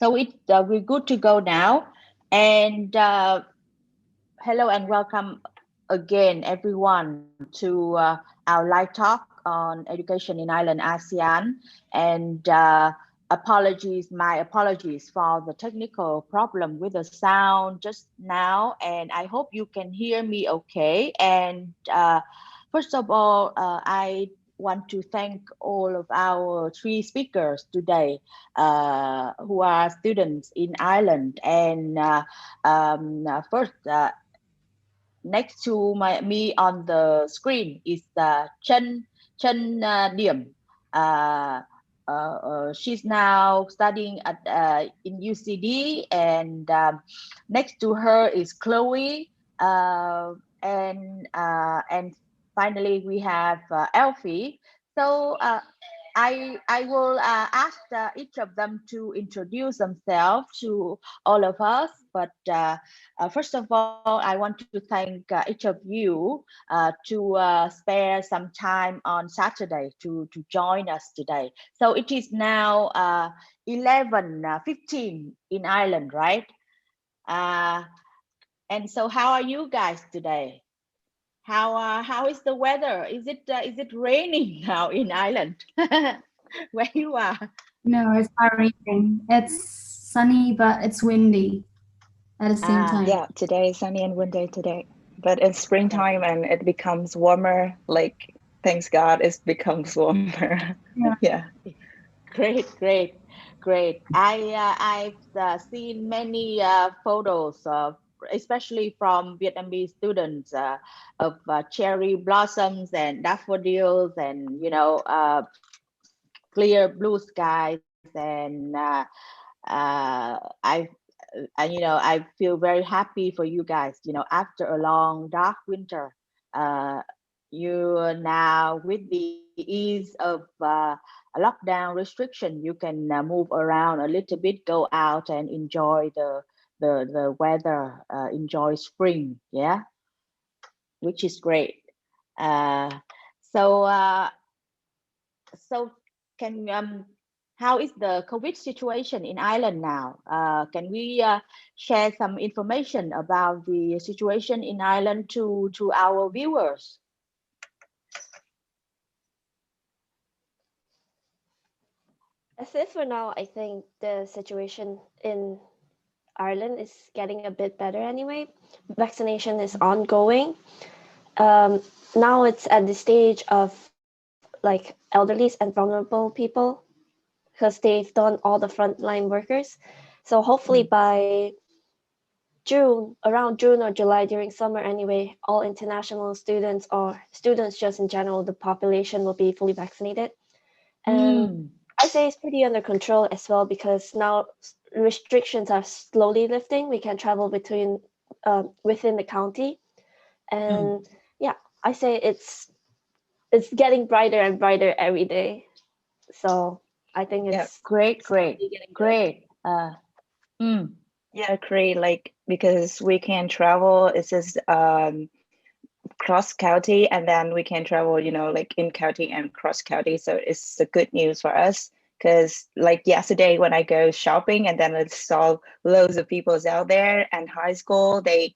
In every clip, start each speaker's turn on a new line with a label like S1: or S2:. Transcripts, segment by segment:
S1: So we're good to go now. And hello and welcome again, everyone, to our live talk on education in Ireland, ASEAN. And my apologies for the technical problem with the sound just now. And I hope you can hear me okay. And first of all, I want to thank all of our three speakers today who are students in Ireland. And first, next to me on the screen is 𝗀𝗃𝗂𝗍𝗂. Uh, she's now studying at in UCD, and next to her is Chloe, and finally we have Elfi. So I will ask each of them to introduce themselves to all of us. But first of all, I want to thank each of you to spare some time on Saturday to join us today. So it is now 11:15 in Ireland, right? Uh, and so how are you guys today? How is the weather? Is it raining now in Ireland, where you are?
S2: No, it's not raining. It's sunny, but it's windy at the same
S1: Ah,
S2: time.
S3: Yeah, today is sunny and windy today. But it's
S1: okay.
S3: springtime and it becomes warmer. Like, thanks God, it becomes warmer.
S2: Yeah.
S3: Yeah.
S1: Great, great, great. I've seen many photos of, especially from Vietnamese students, of cherry blossoms and daffodils, and clear blue skies, and I feel very happy for you guys. After a long dark winter, uh, you are now, with the ease of a lockdown restriction, you can move around a little bit, go out and enjoy the weather, enjoy spring, yeah, which is great. Uh, so uh, so can how is the COVID situation in Ireland now? Can we share some information about the situation in Ireland to our viewers?
S4: As if for now, I think the situation in Ireland is getting a bit better anyway. Vaccination is ongoing. Um, Now it's at the stage of like elderly and vulnerable people because they've done all the frontline workers. So hopefully
S1: Mm,
S4: by June, around June or July during summer anyway, all international students or students just in general, the population will be fully vaccinated. And
S1: mm,
S4: I say it's pretty under control as well because now restrictions are slowly lifting. We can travel between within the county,
S1: mm.
S4: and yeah, I say it's getting brighter and brighter every day. So I think
S3: Yeah.
S4: it's
S1: Great, great,
S4: slowly getting good.
S1: great. Mm,
S3: Yeah, great. Like, because we can travel, it's just cross county and then we can travel, like in county and cross county. So it's a good news for us. Because like yesterday when I go shopping and then I saw loads of people out there and high school, they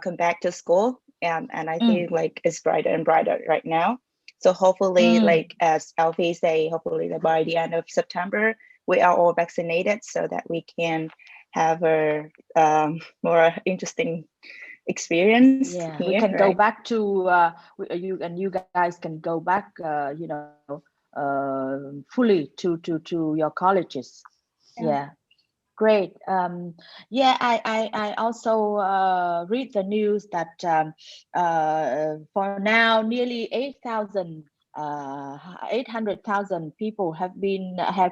S3: come back to school, and I
S1: mm,
S3: think like it's brighter and brighter right now. So hopefully,
S1: mm.
S3: like as Alfie say, hopefully that by the end of September we are all vaccinated so that we can have a more interesting experience
S1: Yeah, we
S3: here,
S1: can
S3: right?
S1: go back to you guys can go back, fully to your colleges.
S2: Yeah.
S1: Yeah. Great. Yeah, I also read the news that for now nearly 800,000 people have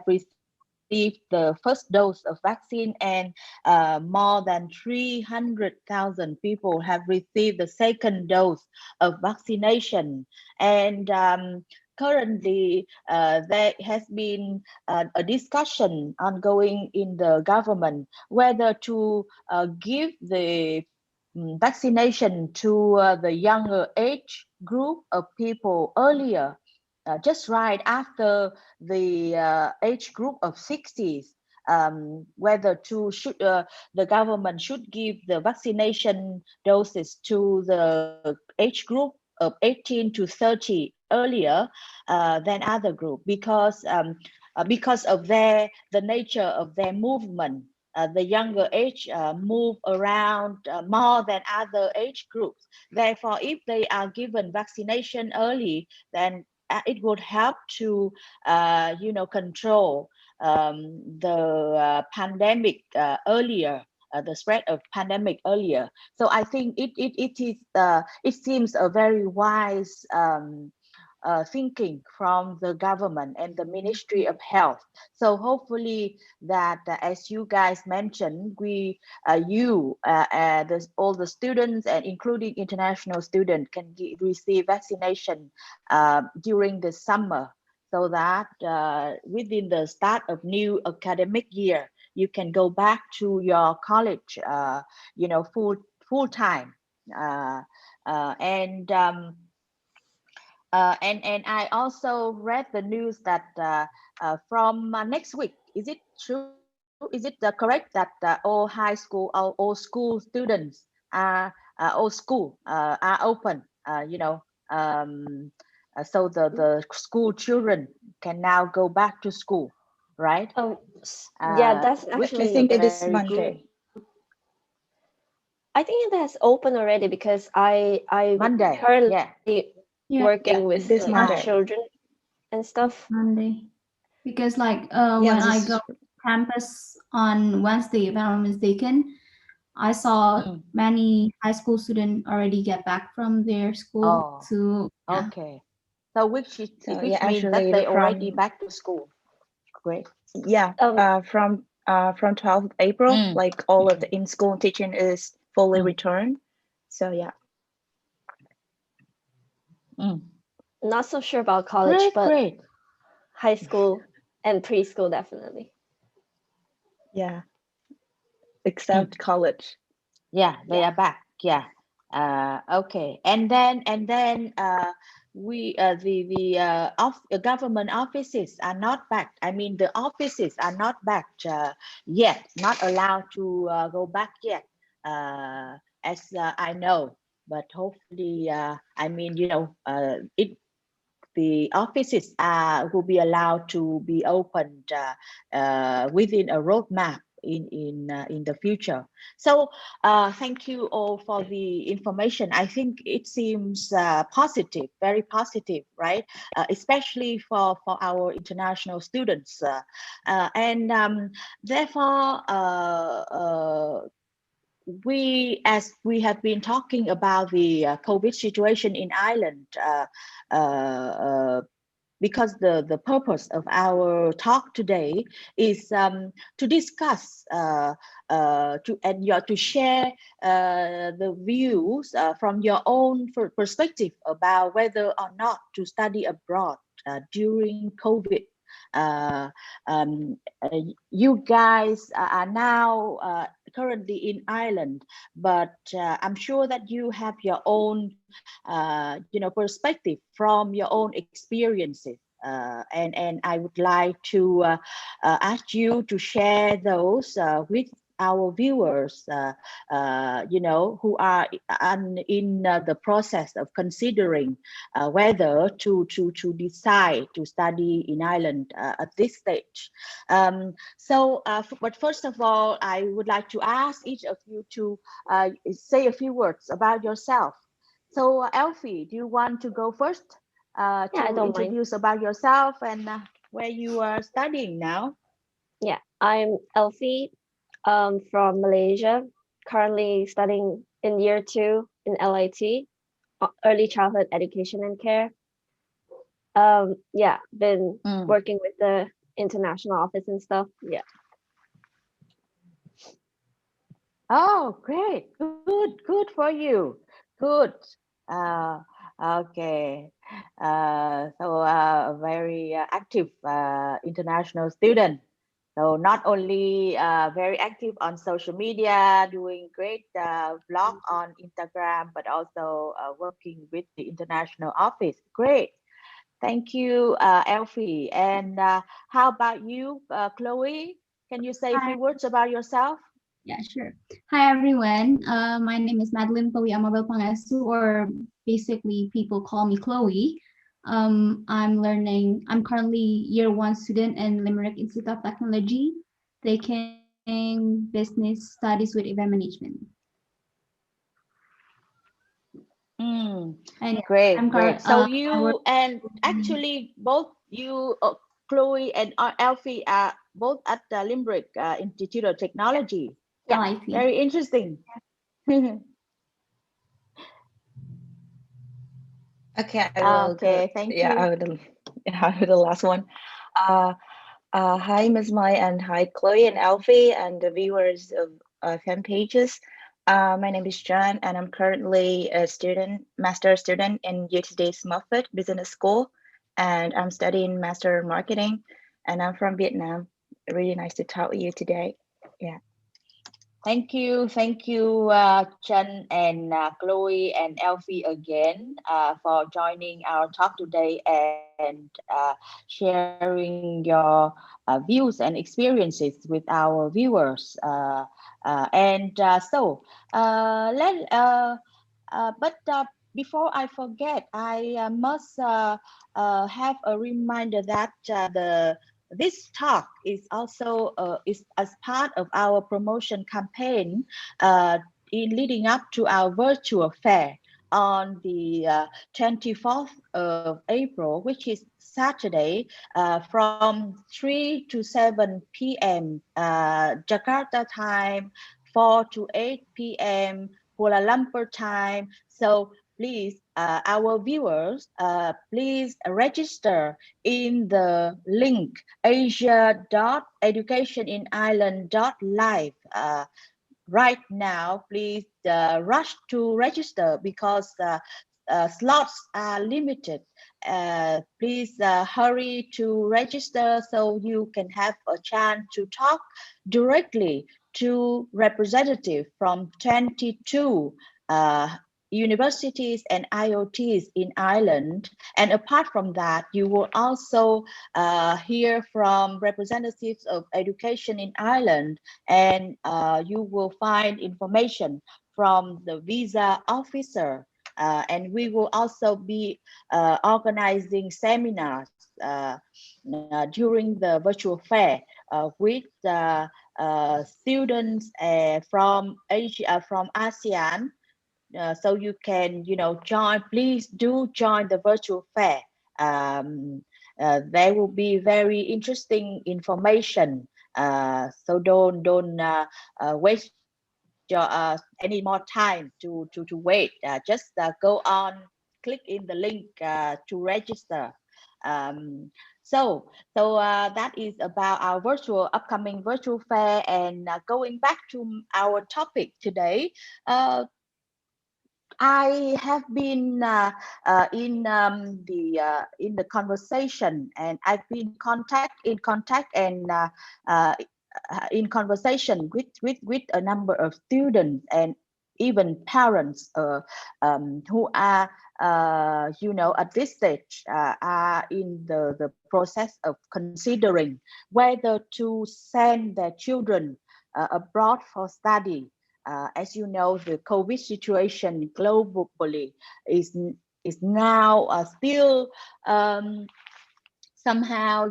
S1: received the first dose of vaccine, and more than 300,000 people have received the second dose of vaccination. And currently, there has been a discussion ongoing in the government whether to give the vaccination to the younger age group of people earlier, just right after the age group of 60s. whether the government should give the vaccination doses to the age group of 18 to 30 earlier than other group, because of the nature of their movement. The younger age move around more than other age groups. Therefore, if they are given vaccination early, then it would help to control the pandemic earlier, the spread of pandemic earlier. So I think it seems a very wise thinking from the government and the Ministry of Health. So hopefully that, as you guys mentioned, all the students, and including international students, can receive vaccination during the summer, so that within the start of new academic year, you can go back to your college, full time. And I also read the news that from next week, is it true? Is it correct that all high school, all school students are open? So the school children can now go back to school, right?
S4: Yeah, that's
S1: Which
S3: I
S4: actually
S3: think it is
S1: very
S3: Monday.
S4: I think it has opened already, because I
S1: Monday,
S4: currently
S2: Yeah,
S4: working with
S3: this
S4: like,
S3: Monday.
S4: children and stuff.
S2: Monday. Because like
S3: Yeah,
S2: when I
S3: this
S2: go campus on Wednesday, if I'm not mistaken, I saw many high school students already get back from their school to
S1: okay. So which
S3: yeah,
S1: means that
S3: actually
S1: they already
S3: from
S1: back to school. Great.
S3: yeah from 12th April, like all of the in-school teaching is fully returned. So yeah.
S4: Not so sure about college, but
S1: great.
S4: high school and preschool definitely.
S3: Yeah, except college.
S1: Yeah, they are back. Yeah. Okay. And then we the government offices are not back. I mean, the offices are not back yet. Not allowed to go back yet, as I know. But hopefully, the offices will be allowed to be opened within a roadmap in the future. So thank you all for the information. I think it seems positive, very positive, right? Especially for our international students, and therefore as we have been talking about the COVID situation in Ireland, because the purpose of our talk today is to discuss to share the views from your own perspective about whether or not to study abroad during COVID. You guys are now currently in Ireland, but I'm sure that you have your own perspective from your own experiences, and I would like to ask you to share those with our viewers, who are in the process of considering whether to decide to study in Ireland at this stage. But first of all, I would like to ask each of you to say a few words about yourself. So Elfi, do you want to go first
S4: I don't
S1: introduce about yourself and where you are studying now?
S4: Yeah, I'm Elfi, from Malaysia, currently studying in year 2 in LIT, Early Childhood Education and Care. Been working with the international office and stuff. Yeah.
S1: Oh, great. Good for you. Good. Okay. So a very active international student. So not only very active on social media, doing great vlog on Instagram, but also working with the international office. Great. Thank you, Elfi. And how about you, Chloe? Can you say a
S2: Hi.
S1: few words about yourself?
S2: Yeah, sure. Hi, everyone. My name is Madeline 𝗂𝘂𝗶𝗴 Pangestu, or basically people call me Chloe. I'm currently year 1 student in Limerick Institute of Technology, taking business studies with event management. And
S1: Great, great. So
S2: I work
S1: you and actually both you, Chloe and Elfi, are both at the Limerick Institute of Technology.
S2: Yeah, LIT.
S1: Very interesting.
S3: Okay, I will
S1: Okay, thank you.
S3: I will the last one. Hi, Ms. Mai, and hi, Chloe and Elfi, and the viewers of fan pages. My name is Tran, and I'm currently a master student in UTD Smurfit Business School, and I'm studying master marketing, and I'm from Vietnam. Really nice to talk with you today. Yeah.
S1: Thank you, Chen and Chloe and Elfi again for joining our talk today and sharing your views and experiences with our viewers. Before I forget, I must have a reminder that this talk is also is as part of our promotion campaign in leading up to our virtual fair on the 24th of April, which is Saturday, from 3 to 7 p.m. Jakarta time, 4 to 8 p.m. Kuala Lumpur time. So please, our viewers, please register in the link asia.educationinireland.live. Right now, please rush to register because slots are limited. Please hurry to register so you can have a chance to talk directly to representatives from 22 universities and IoTs in Ireland. And apart from that, you will also hear from representatives of education in Ireland, and you will find information from the visa officer. And we will also be organizing seminars during the virtual fair with students from Asia, from ASEAN. So you can, join. Please do join the virtual fair. There will be very interesting information. So don't waste your any more time to wait. Just go on, click in the link to register. So that is about our upcoming virtual fair. And going back to our topic today, I have been in the conversation, and I've been in contact and in conversation with a number of students and even parents who are at this stage are in the process of considering whether to send their children abroad for study. As you know, the COVID situation globally is now still somehow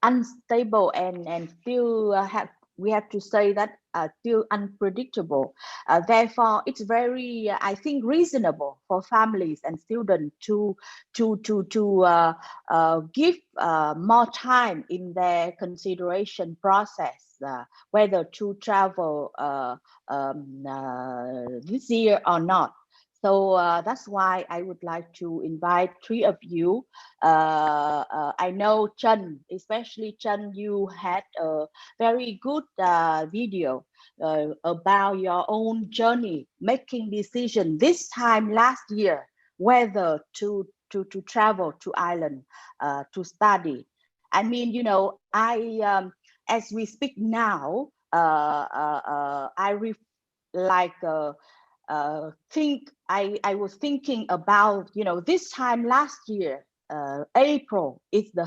S1: unstable, and still we have to say that still unpredictable. Therefore, it's very I think reasonable for families and students to give more time in their consideration process whether to travel this year or not. So that's why I would like to invite three of you. I know Chen, especially Chen, you had a very good video about your own journey, making decision this time last year whether to travel to Ireland to study. I mean, as we speak now, I was thinking about, this time last year, April is the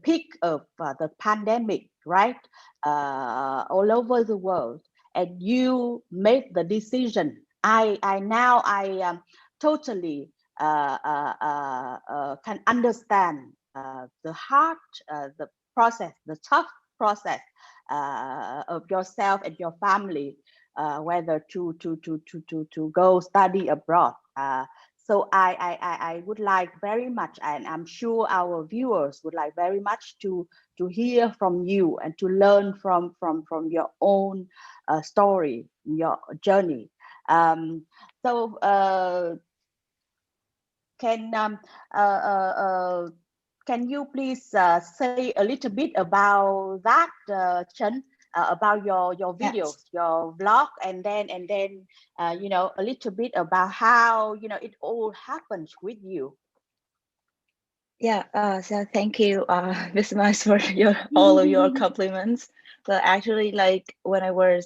S1: peak of the pandemic. right? All over the world, and you make the decision. I now totally can understand the hard, the process, the tough process of yourself and your family, whether to go study abroad. So I would like very much, and I'm sure our viewers would like very much to hear from you and to learn from your own story, your journey. So can can you please say a little bit about that, Chen, about your videos,
S3: Yes.
S1: your vlog, and then you know, a little bit about how, you know, it all happens with you.
S3: Yeah, so thank you, Miss Mice, for your all of your compliments. So actually, like when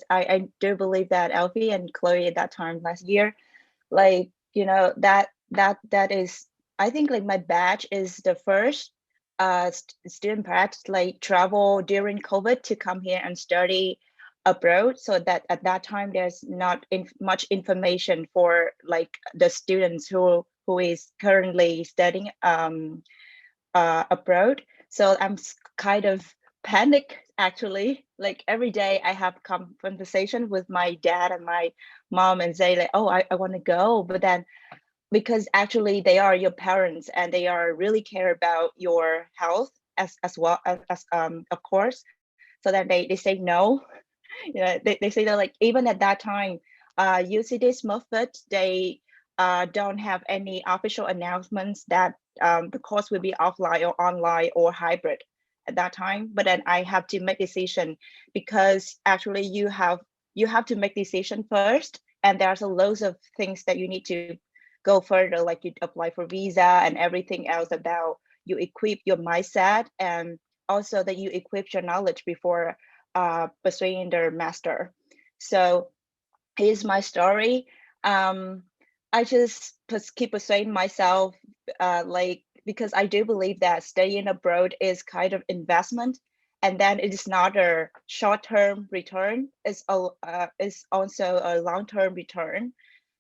S3: I do believe that Elfi and Chloe at that time last year, like, you know, that is, I think like my batch is the first student batch like travel during COVID to come here and study abroad. So that at that time there's not much information for like the students who is currently studying abroad. So I'm kind of panic actually. Like every day I have conversation with my dad and my mom and say like, oh, I want to go. But then because actually they are your parents and they are really care about your health as well as of course. So then they say no. You know, they say that like even at that time, UCD Smurfit, they don't have any official announcements that the course will be offline or online or hybrid at that time. But then I have to make decision because actually you have to make decision first, and there's a loads of things that you need to go further, like you apply for visa and everything else about you equip your mindset, and also that you equip your knowledge before pursuing their master. So here's my story. I just keep persuading myself, like, because I do believe that studying abroad is kind of investment, and then it is not a short-term return. It's also a long-term return.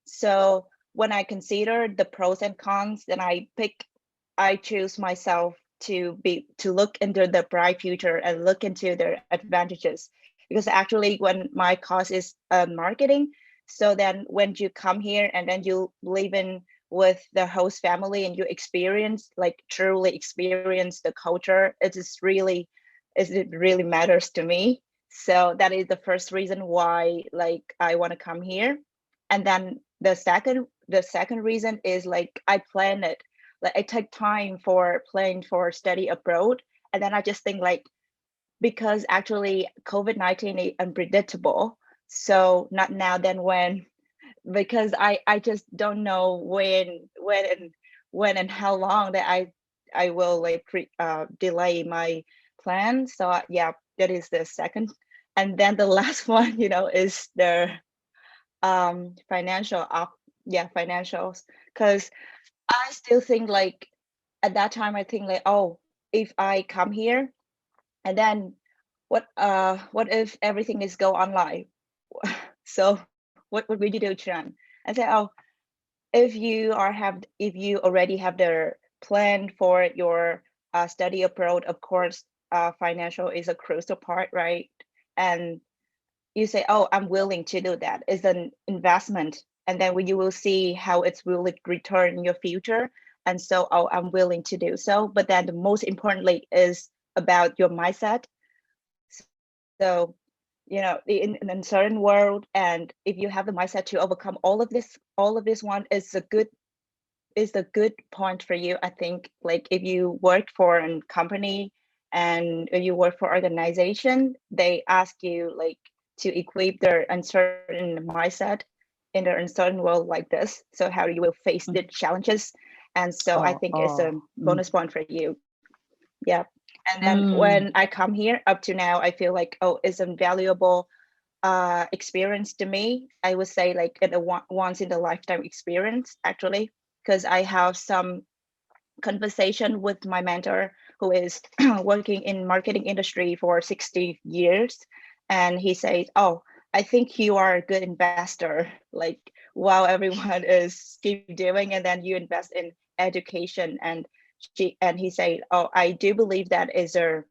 S3: So when I consider the pros and cons, then I choose myself to look into the bright future and look into their advantages, because actually when my course is marketing, so then when you come here and then you live in with the host family and you experience, like truly experience the culture, it really matters to me. So that is the first reason why like I want to come here. And then the second reason is like I plan it, like I take time for planning for study abroad. And then I just think like, because actually COVID-19 is unpredictable, so not now then when, because I just don't know when and how long that I will like delay my plan. So yeah, that is the second. And then the last one, you know, is the financials, because I still think like at that time I think like, oh, if I come here and then what if everything is go online? So what will you do, Tran? I said, oh, if you already have the plan for your study abroad, of course financial is a crucial part, right? And you say, oh, I'm willing to do that. It's an investment, and then you will see how it's really return in your future. And so, oh, I'm willing to do so. But then the most importantly is about your mindset. So, you know, in an uncertain world, and if you have the mindset to overcome all of this one, is a good point for you. I think like if you work for a company and if you work for organization, they ask you like to equip their uncertain mindset in their uncertain world like this. So how you will face the challenges. And so I think it's a bonus point for you. Yeah. And then when I come here up to now, I feel like, oh, it's a valuable experience to me. I would say like a once in a lifetime experience actually, because I have some conversation with my mentor who is working in marketing industry for 60 years. And he says, oh, I think you are a good investor, like while everyone is keep doing, and then you invest in education. And he said, oh, I do believe that is a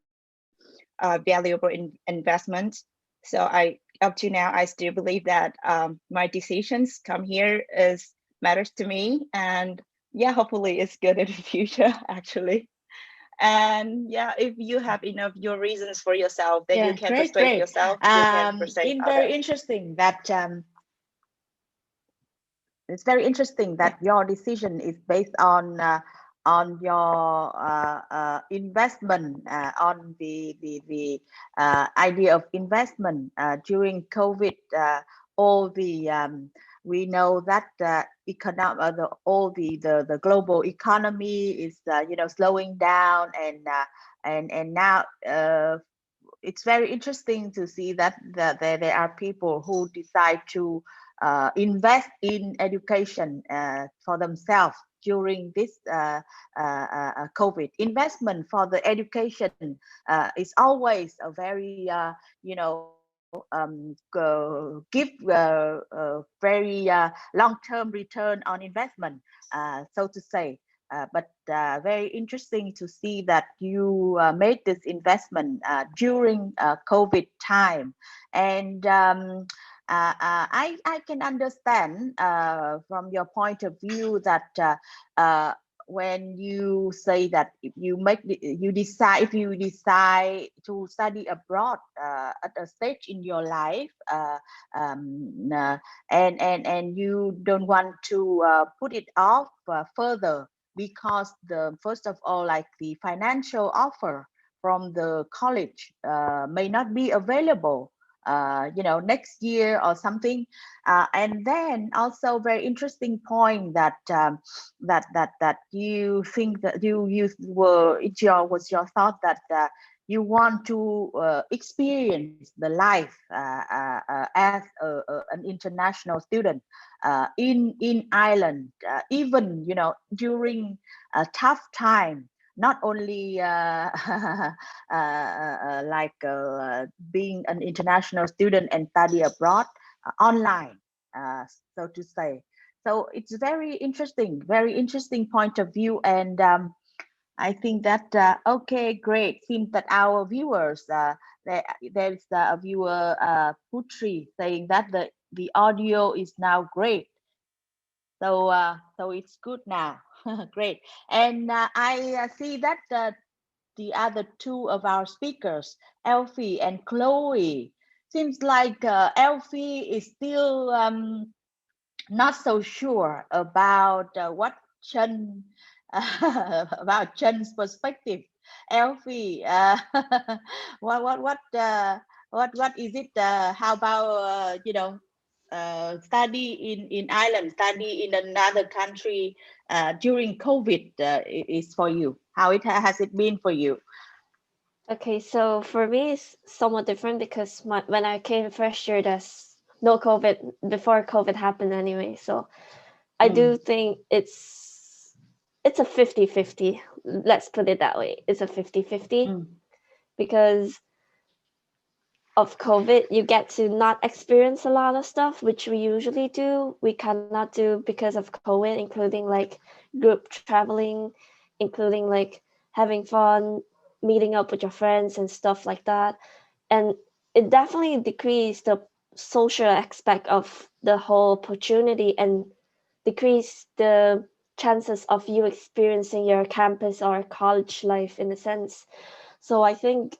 S3: valuable investment. So up to now, I still believe that my decisions come here matters to me, and yeah, hopefully it's good in the future actually. And yeah, if you have enough your reasons for yourself, then you can persuade yourself. You can persuade others.
S1: Very interesting that it's very interesting that your decision is based on your investment, on the idea of investment during COVID. All the we know that all the global economy is slowing down, and now it's very interesting to see that there are people who decide to invest in education for themselves during this COVID. Investment for the education is always a very give very long-term return on investment, so to say. But very interesting to see that you made this investment during COVID time. And I can understand from your point of view that when you say that if you decide to study abroad at a stage in your life, and you don't want to put it off further, because first of all, like the financial offer from the college may not be available next year or something. And then also very interesting point that that you think that was your thought that you want to experience the life as an international student in Ireland, even during a tough time. Not only being an international student and study abroad online, so to say. So it's very interesting point of view. And I think that okay, great. Seems that our viewers, there's a viewer Putri saying that the audio is now great. So so it's good now. Great. And I see that the other two of our speakers, Elfi and Chloe, seems like Elfi is still not so sure about what Chen about Chen's perspective. Elfi, what is it? How about study in Ireland, study in another country during COVID is for you? How has it been for you?
S4: Okay, so for me, it's somewhat different because when I came first year, there's no COVID before COVID happened anyway. So I do think it's a 50-50. Let's put it that way. It's a 50-50 because of COVID, you get to not experience a lot of stuff, which we usually do. We cannot do because of COVID, including like group traveling, including like having fun, meeting up with your friends and stuff like that. And it definitely decreased the social aspect of the whole opportunity and decreased the chances of you experiencing your campus or college life in a sense. So I think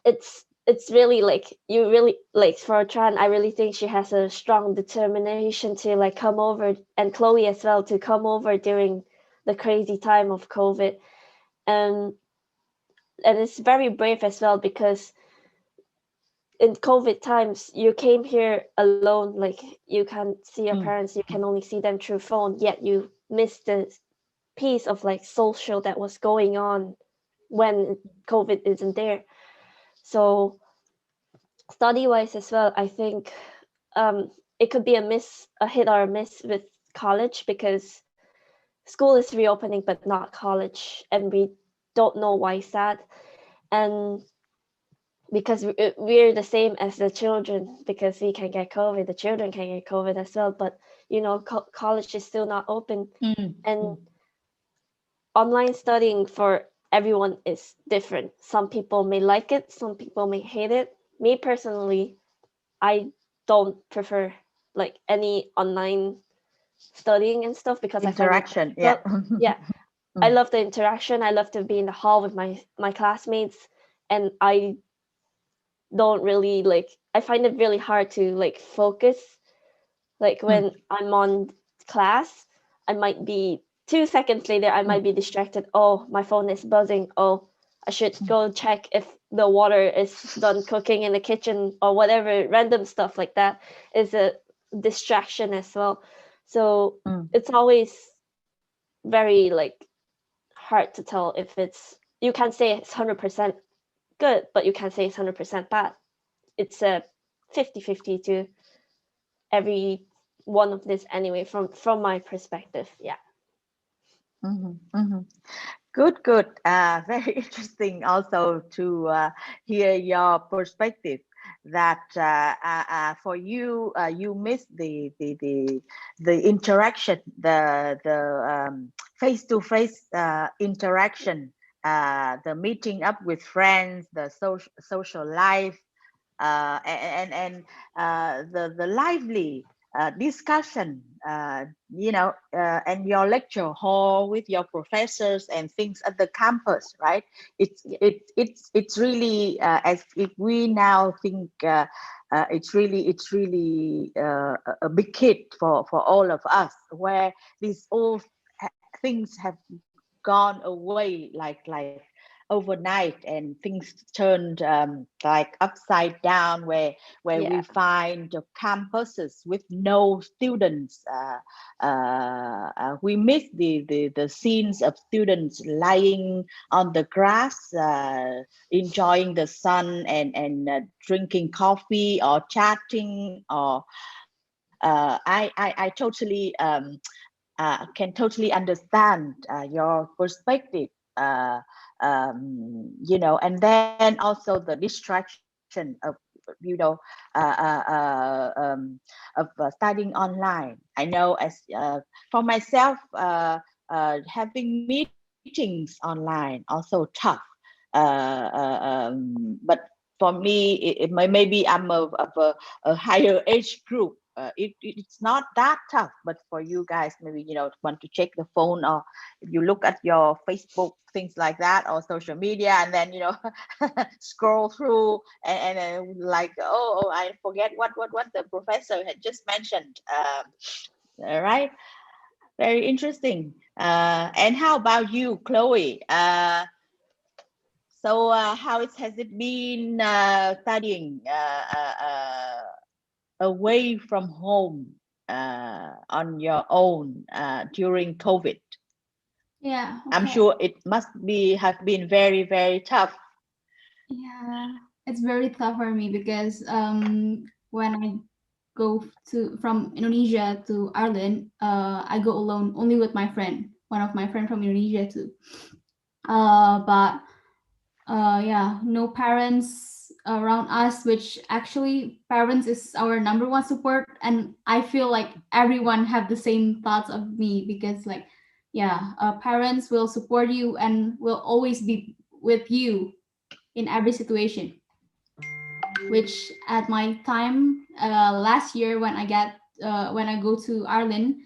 S4: it's really like you really like for Tran, I really think she has a strong determination to like come over, and Chloe as well, to come over during the crazy time of COVID. And it's very brave as well, because in COVID times you came here alone, like you can't see your parents, you can only see them through phone, yet you missed the piece of like social that was going on when COVID isn't there. So study-wise as well, I think it could be a hit or a miss with college, because school is reopening, but not college, and we don't know why is that. And because we're the same as the children, because we can get COVID, the children can get COVID as well. But you know, college is still not open, and online studying for everyone is different. Some people may like it, some people may hate it. Me personally, I don't prefer like any online studying and stuff, because
S1: interaction.
S4: I find it, yeah. I love the interaction. I love to be in the hall with my classmates, and I don't really like, I find it really hard to like focus. Like when I'm on class, I might be 2 seconds later, I might be distracted. Oh, my phone is buzzing. Oh, I should go check if the water is done cooking in the kitchen, or whatever, random stuff like that is a distraction as well. So it's always very like hard to tell if it's, you can say it's 100% good, but you can't say it's 100% bad. It's a 50-50 to every one of this anyway, from my perspective. Yeah.
S1: Good. Very interesting also to hear your perspective, that for you, you miss the interaction, the face-to-face interaction, the meeting up with friends, the social life, and the lively discussion, you know, and your lecture hall with your professors and things at the campus, right? It's really, as if we now think, it's really a big hit for all of us, where these all things have gone away like overnight, and things turned like upside down, where we find the campuses with no students. We miss the scenes of students lying on the grass, enjoying the sun, and drinking coffee or chatting, or I totally can totally understand your perspective, you know, and then also the distraction of, you know, studying online. I know, as for myself, having meetings online also tough, but for me, maybe I'm of a higher age group. It's not that tough, but for you guys, maybe, you know, want to check the phone, or if you look at your Facebook, things like that, or social media, and then, you know, scroll through, and like, oh, I forget what the professor had just mentioned. All right, very interesting. And how about you, Chloe? So how has it been studying away from home on your own during COVID?
S2: Yeah, okay.
S1: I'm sure it must have been very, very tough.
S2: Yeah, it's very tough for me, because when I go from Indonesia to Ireland, I go alone, only with my friend, one of my friends from Indonesia too. But yeah, no parents around us, which actually parents is our number one support, and I feel like everyone have the same thoughts of me, because like, yeah, parents will support you and will always be with you in every situation. Which at my time last year, when I go to Ireland,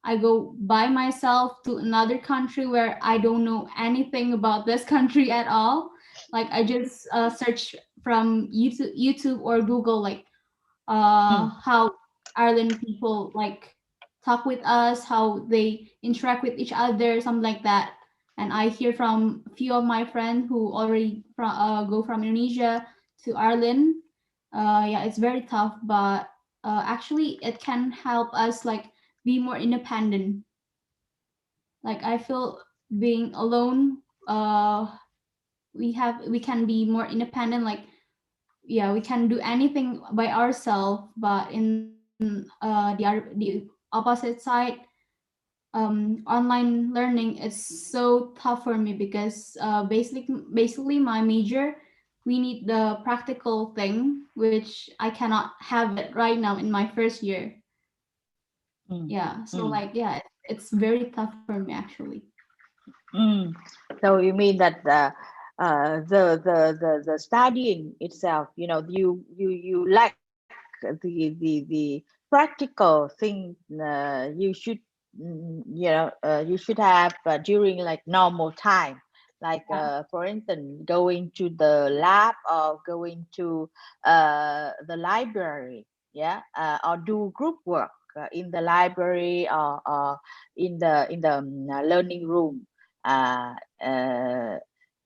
S2: I go by myself to another country where I don't know anything about this country at all. Like, I just search from YouTube or Google, like how Ireland people like talk with us, how they interact with each other, something like that. And I hear from a few of my friends who already go from Indonesia to Ireland. Yeah, it's very tough, but actually it can help us like be more independent. Like, I feel being alone, we can be more independent. Like, yeah, we can do anything by ourselves. But in the opposite side, online learning is so tough for me because basically my major, we need the practical thing, which I cannot have it right now in my first year. Yeah, so like, yeah, it's very tough for me actually.
S1: So you mean that the studying itself, you lack the practical thing you should you should have during like normal time, like for instance going to the lab or going to the library, or do group work in the library or in the learning room. uh, uh,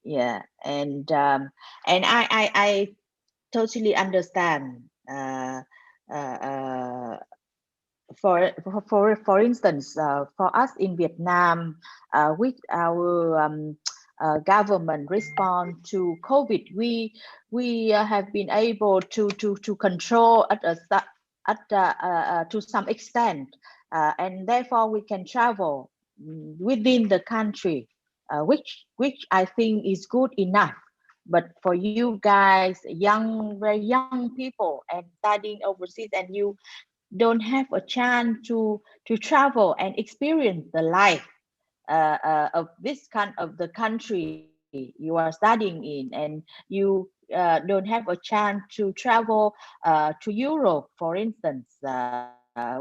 S1: yeah, and I totally understand. For instance, for us in Vietnam, with our government response to COVID, we have been able to control to some extent, and therefore we can travel within the country, which I think is good enough. But for you guys, very young people and studying overseas, and you don't have a chance to travel and experience the life of this kind of the country you are studying in, and you don't have a chance to travel to Europe, for instance,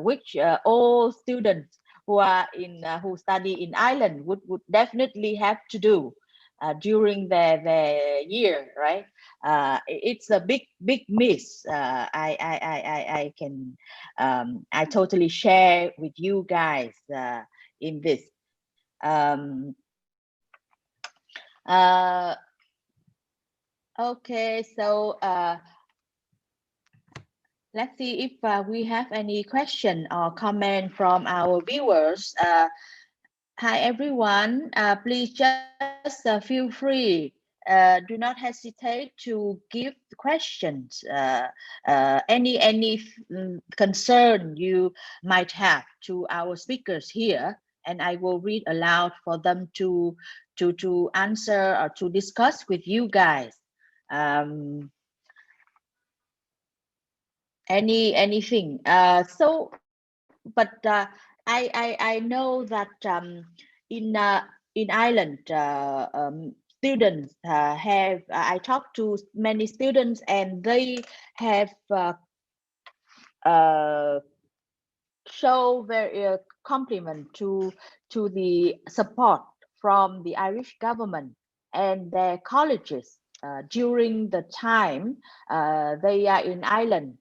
S1: which all students who study in Ireland would definitely have to do during their year, right? It's a big miss. I can I totally share with you guys in this. Uh, okay, so let's see if we have any question or comment from our viewers. Hi everyone, please just feel free. Do not hesitate to give questions, any concern you might have to our speakers here, and I will read aloud for them to answer or to discuss with you guys. Anything. I know that in Ireland, students have I talked to many students, and they have show very compliment to the support from the Irish government and their colleges during the time they are in Ireland,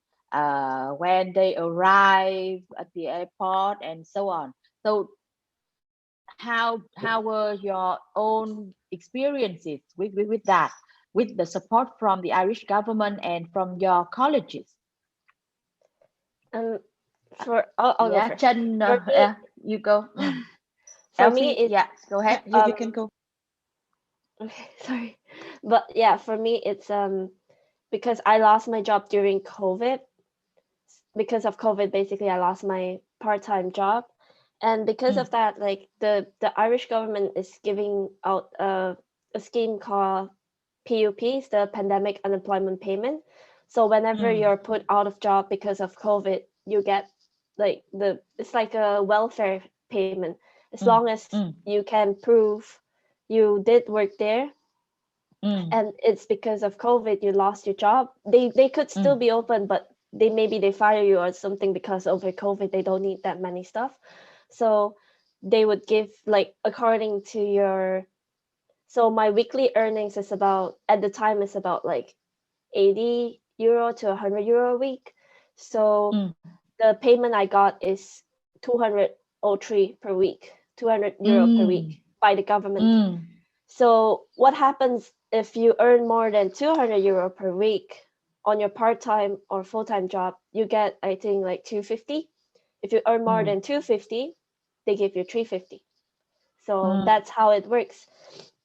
S1: when they arrive at the airport and so on. So how were your own experiences with that, with the support from the Irish government and from your colleges?
S4: I'll go first.
S1: Chen, you go.
S4: For
S1: Elfi,
S4: me,
S1: go ahead. You can go.
S4: Okay, sorry, but yeah, for me it's because I lost my job during COVID. Because of COVID, basically, I lost my part-time job, and because of that, like the Irish government is giving out a scheme called PUPs, the Pandemic Unemployment Payment. So whenever you're put out of job because of COVID, you get like it's like a welfare payment, as long as you can prove you did work there, and it's because of COVID you lost your job. They could still be open, but maybe they fire you or something, because over COVID they don't need that many stuff. So they would give, like, according to your, so my weekly earnings is about, at the time, is about like 80 euro to 100 euro a week. So the payment I got is 203 per week, 200 euro per week by the government. So what happens if you earn more than 200 euro per week on your part-time or full-time job? You get, I think, like 250. If you earn more than 250, they give you 350. So that's how it works.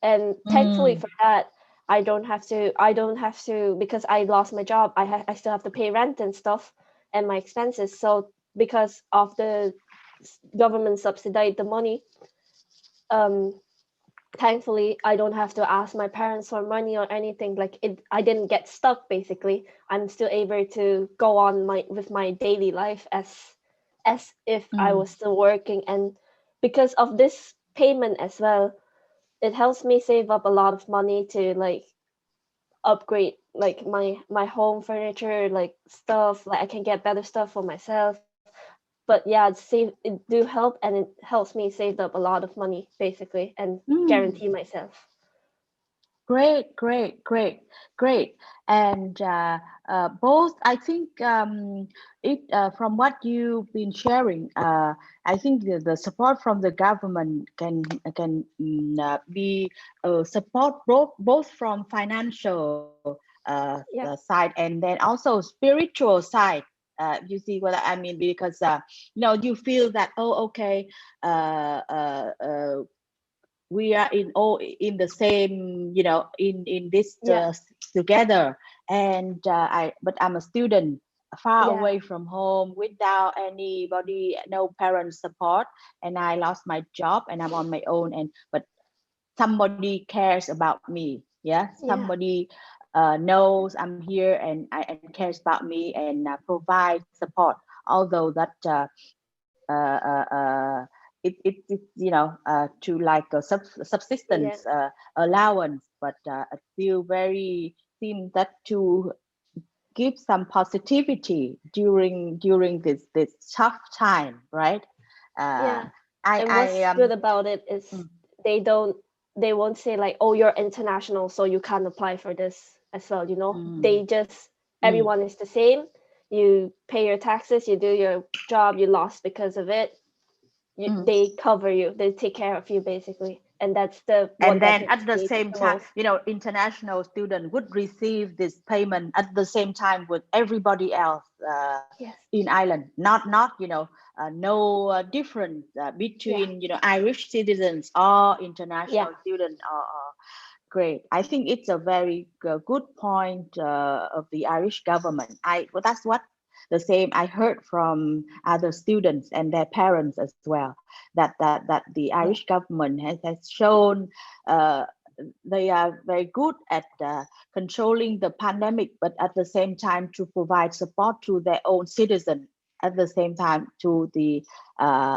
S4: And thankfully for that, I don't have to, because I lost my job, I still have to pay rent and stuff and my expenses. So because of the government subsidize the money. Thankfully, I don't have to ask my parents for money or anything. Like I didn't get stuck. Basically, I'm still able to go on with my daily life as if I was still working. And because of this payment as well, it helps me save up a lot of money to like upgrade like my home furniture, like stuff. Like I can get better stuff for myself. But yeah, it do help, and it helps me save up a lot of money basically, and guarantee myself.
S1: Great, great, great, great. And both, I think from what you've been sharing, I think the support from the government can be support both from financial side and then also spiritual side. You see what I mean? Because you feel that, oh, okay, we are all in the same, in this together. And but I'm a student far away from home without anybody, no parents support, and I lost my job and I'm on my own. But somebody cares about me. Somebody knows I'm here and cares about me and provide support, although that it's to like a subsistence allowance, but I feel very seem that to give some positivity during this tough time, right?
S4: And what's good about it is they won't say like, oh, you're international, so you can't apply for this as well. They just everyone is the same. You pay your taxes, you do your job, you lost because of it. They cover you, they take care of you basically, and that's
S1: and then at the same time, international student would receive this payment at the same time with everybody else in Ireland. Not no difference between Irish citizens or international students. Great. I think it's a very good point of the Irish government. That's what the same I heard from other students and their parents as well, that the Irish government has shown they are very good at controlling the pandemic, but at the same time to provide support to their own citizens, at the same time to the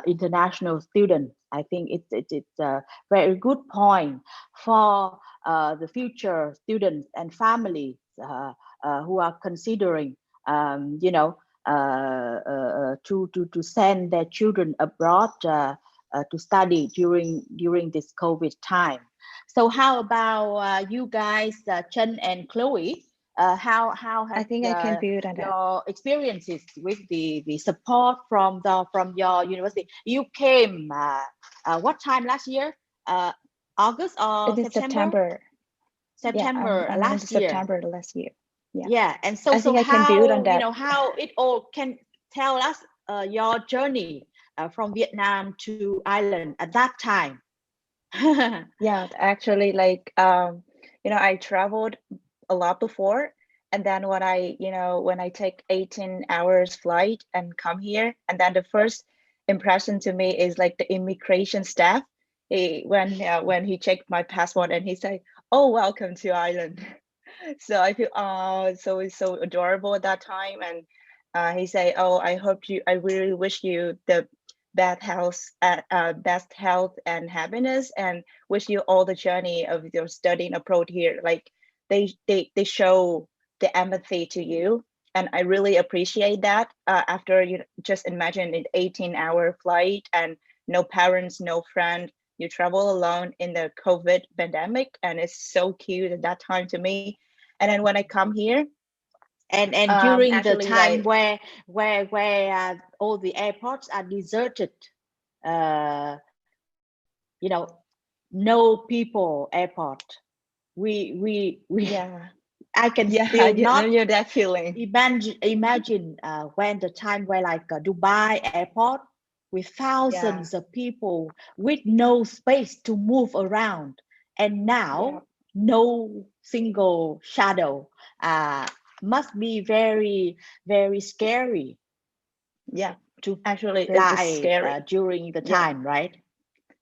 S1: international students. I think it's a very good point for the future students and families who are considering to send their children abroad to study during this COVID time. So how about you guys, Chen and Chloe? How has
S3: I think I can build on
S1: your experiences with the support from your university? You came what time last year? August or September? September last year.
S3: September last year.
S1: And so
S3: I think I can build on that.
S1: How it all can tell us your journey from Vietnam to Ireland at that time.
S3: Actually, like I traveled a lot before, and then when I take 18 hours flight and come here, and then the first impression to me is like the immigration staff, when he checked my passport and he said, "Oh, welcome to Ireland." So I feel so it's so adorable at that time. And he say, "Oh, I really wish you the best health and happiness, and wish you all the journey of your studying abroad here." Like they show the empathy to you, and I really appreciate that. After just imagine an 18-hour flight and no parents, no friend, you travel alone in the COVID pandemic, and it's so cute at that time to me. And then when I come here,
S1: and during the time where all the airports are deserted, no people airport. We I can still not
S3: know that feeling.
S1: Imagine when the time where like Dubai airport with thousands of people with no space to move around, and now no single shadow. Must be very, very scary. to
S3: Actually, it is
S1: fly
S3: scary.
S1: during the
S3: Yeah.
S1: time, right?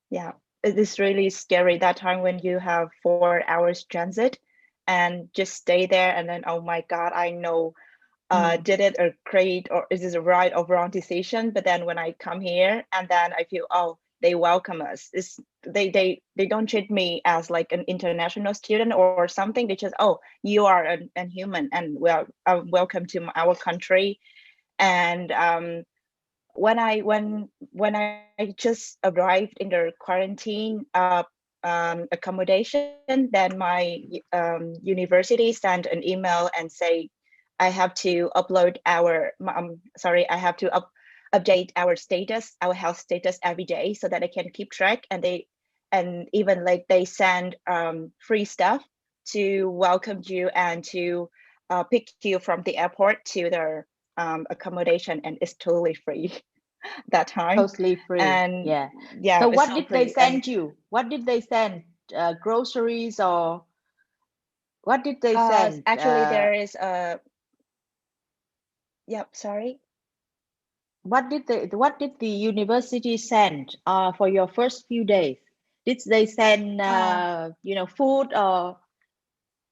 S3: Yeah, it is really scary that time when you have 4 hours transit and just stay there, and then, oh my God, I know did it a great or is this a right or wrong decision? But then when I come here and then I feel, oh, they welcome us. They don't treat me as like an international student or something. They just, oh, you are a human and welcome to our country. And when I just arrived in the quarantine accommodation, then my university sent an email and say I have to upload I have to update our status, our health status every day so that I can keep track. And even like they send free stuff to welcome you and to pick you from the airport to their accommodation, and it's totally free that time.
S1: Totally free.
S3: And
S1: yeah.
S3: yeah,
S1: So
S3: it's
S1: what
S3: so
S1: did they
S3: free.
S1: send you? What did they send? Groceries or what did they send?
S3: Actually, there is a sorry.
S1: What did the university send for your first few days? Did they send food or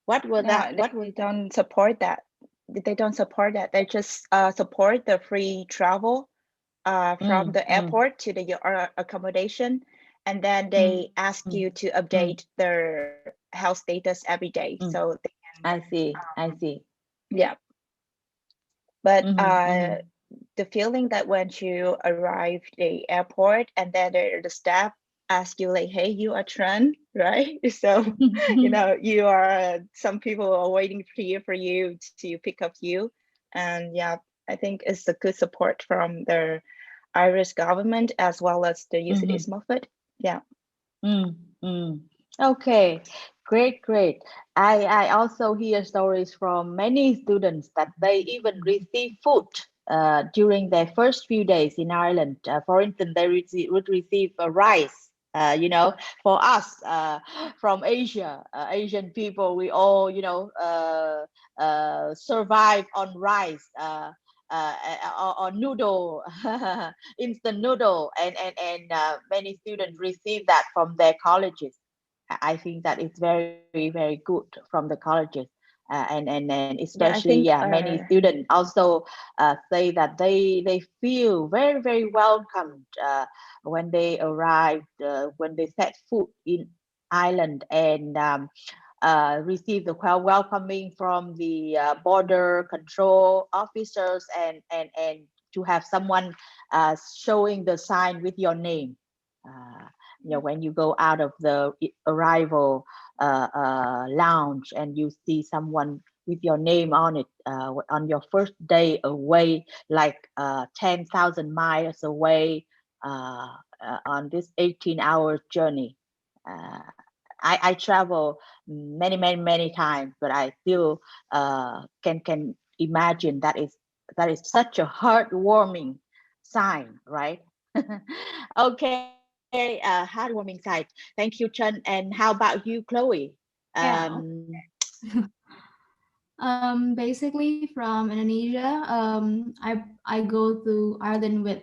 S1: what was that? What was
S3: They don't support that. They don't support that. They just support the free travel from the airport to the accommodation, and then they ask you to update their health status every day. So they can,
S1: I see.
S3: Yeah. But the feeling that when you arrive the airport and then the staff ask you like, hey, you are Tran, right? So you know, you are some people are waiting here for you to pick up you. And yeah, I think it's a good support from the Irish government as well as the UCD Smurfit. Yeah.
S1: Okay, great. I also hear stories from many students that they even receive food during their first few days in Ireland. For instance, they would receive rice. For us from Asia, Asian people, we all survive on rice. Or noodle, instant noodle, and many students receive that from their colleges. I think that it's very good from the colleges, and
S3: Yeah, I
S1: especially
S3: think
S1: many students also say that they feel very welcomed when they arrived, when they set foot in Ireland, and receive the welcoming from the border control officers, and to have someone showing the sign with your name. When you go out of the arrival lounge and you see someone with your name on it on your first day away, like 10,000 miles away on this 18-hour journey. I travel many times, but I still can imagine that is such a heartwarming sign, right? Okay, heartwarming side. Thank you, Chen. And how about you, Chloe?
S2: Yeah. Basically from Indonesia, I go to Ireland with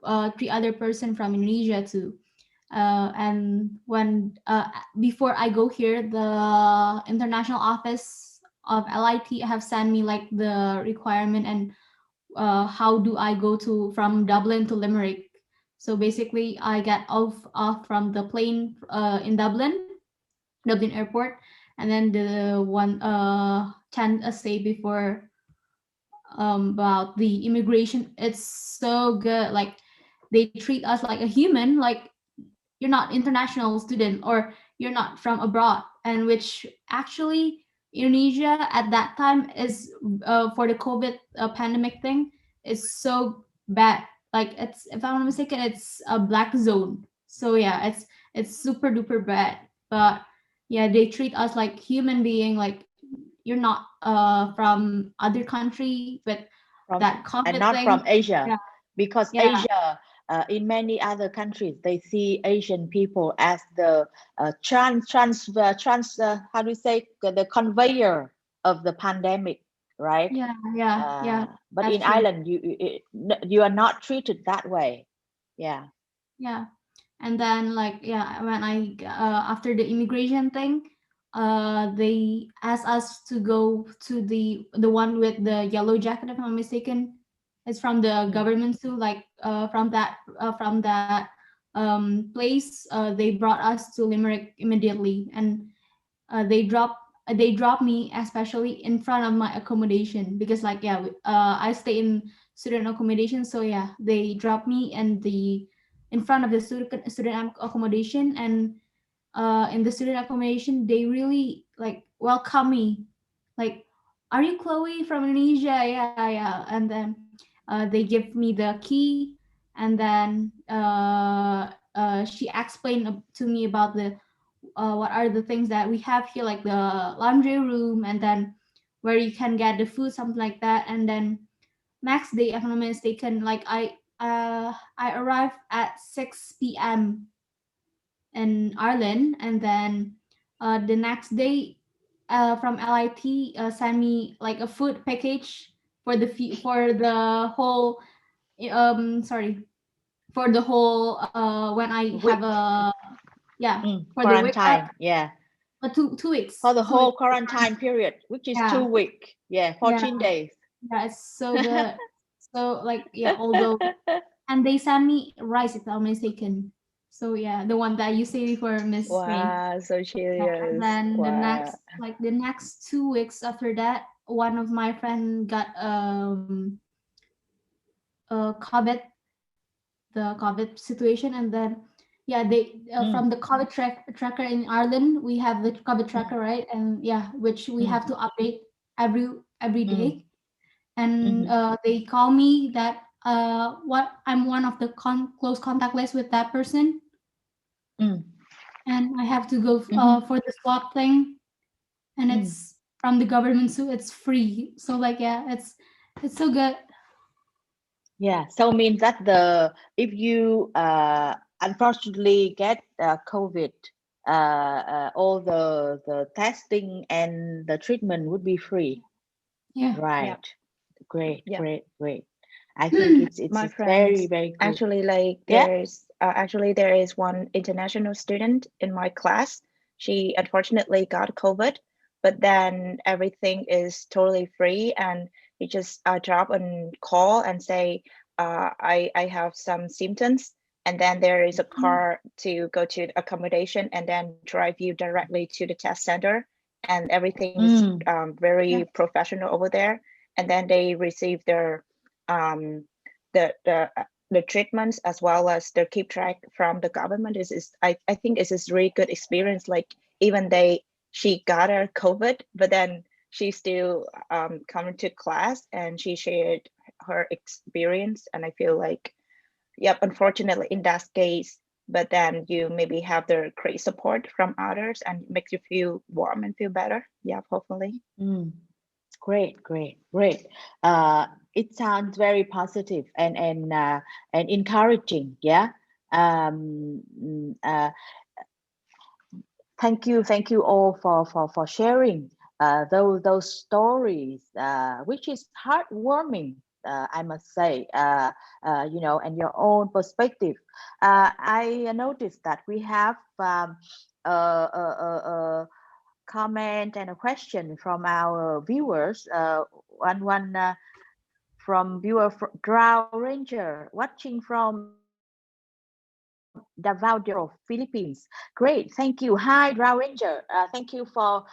S2: 3 other person from Indonesia too. And when before I go here, the international office of LIT have sent me like the requirement and how do I go to from Dublin to Limerick. So basically, I get off from the plane in Dublin Airport, and then the one chance a stay before about the immigration. It's so good. Like they treat us like a human. Like you're not international student or you're not from abroad, and which actually Indonesia at that time is for the COVID pandemic thing is so bad. Like it's, if I'm not mistaken, it's a black zone. So yeah, it's super duper bad. But yeah, they treat us like human being. Like you're not from other country, but that
S1: And
S2: COVID
S1: not from
S2: thing.
S1: Asia,
S2: Yeah,
S1: because
S2: yeah,
S1: Asia, in many other countries, they see Asian people as the how do you say, the conveyor of the pandemic, right?
S2: Yeah.
S1: But
S2: That's
S1: in
S2: true.
S1: Ireland, you are not treated that way. Yeah.
S2: Yeah. And then like when I after the immigration thing, they asked us to go to the one with the yellow jacket, if I'm not mistaken. It's from the government too, like from that place. They brought us to Limerick immediately, and they dropped me especially in front of my accommodation, because like I stay in student accommodation, so yeah, they dropped me in front of the student accommodation. And in the student accommodation, they really like welcome me, like, are you Chloe from Indonesia? Yeah. And then they give me the key, and then she explained to me about the what are the things that we have here, like the laundry room, and then where you can get the food, something like that. And then next day, if I'm not mistaken, like I arrived at 6 p.m. in Ireland, and then the next day, from LIT sent me like a food package for the whole sorry, for the whole when I
S1: Week.
S2: have a for the week
S1: Quarantine. Yeah.
S2: 2 weeks
S1: For the
S2: 2
S1: whole
S2: weeks.
S1: quarantine period, which is 2
S2: Yeah.
S1: weeks. Yeah, 14 days.
S2: Yeah, it's so good. So like although, and they sent me rice, if I'm mistaken. So yeah, the one that you say before, Miss May.
S3: Wow, so
S2: Yeah, and
S3: cheers.
S2: then
S3: Wow.
S2: the next 2 weeks after that, one of my friend got COVID, the COVID situation. And then they from the COVID tracker in Ireland, we have the COVID tracker, right? And which we have to update every day. And they call me that what I'm one of the close contact list with that person, and I have to go for the swab thing. And it's from the government, so it's free. So like it's so good.
S1: Yeah, so means that if you unfortunately get COVID, all the testing and the treatment would be free.
S2: Yeah.
S1: Right.
S3: Yeah.
S1: Great. I think it's
S3: My
S1: very,
S3: friends,
S1: very good.
S3: actually, like there is one international student in my class. She unfortunately got COVID, but then everything is totally free, and you just drop a call and say, I have some symptoms, and then there is a car to go to the accommodation and then drive you directly to the test center, and everything is very professional over there. And then they receive their the treatments as well as the keep track from the government. I think it's a really good experience. Like even she got her COVID, but then she still coming to class and she shared her experience. And I feel like, unfortunately in that case, but then you maybe have the great support from others and it makes you feel warm and feel better. Hopefully.
S1: Great. It sounds very positive and encouraging. Thank you all for sharing those stories, which is heartwarming. I must say, and your own perspective. I noticed that we have a comment and a question from our viewers. One from viewer Drow Ranger, watching from Davao, Philippines. Great, thank you. Hi, Drow Ranger. Thank you for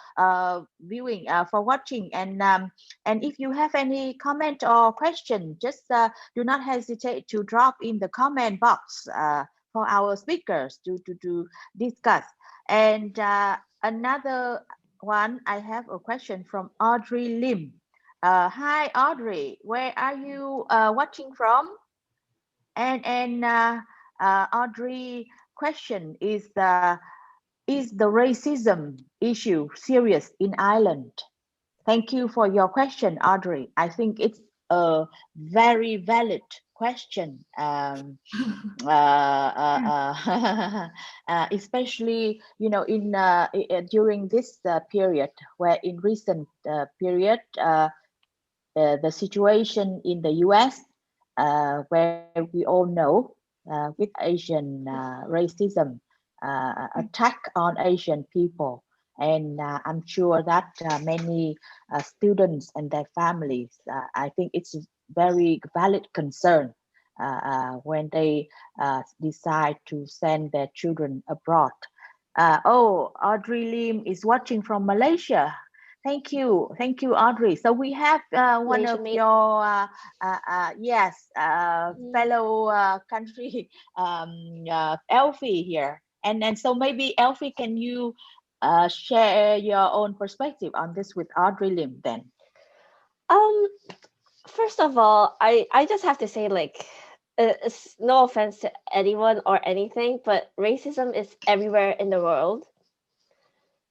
S1: viewing, for watching. And if you have any comment or question, just do not hesitate to drop in the comment box for our speakers to discuss. And another one, I have a question from Audrey Lim. Hi, Audrey. Where are you watching from? And Audrey question is the racism issue serious in Ireland? Thank you for your question, Audrey. I think it's a very valid question, especially in during this period, where in recent period the situation in the US, where we all know with Asian racism, attack on Asian people. And I'm sure that many students and their families, I think it's a very valid concern when they decide to send their children abroad. Oh, Audrey Lim is watching from Malaysia. Thank you, Audrey. So we have one
S4: Malaysia
S1: of
S4: mate.
S1: your yes fellow country Elfi here, and so maybe Elfi, can you share your own perspective on this with Audrey Lim then?
S4: First of all, I just have to say, like, it's no offense to anyone or anything, but racism is everywhere in the world.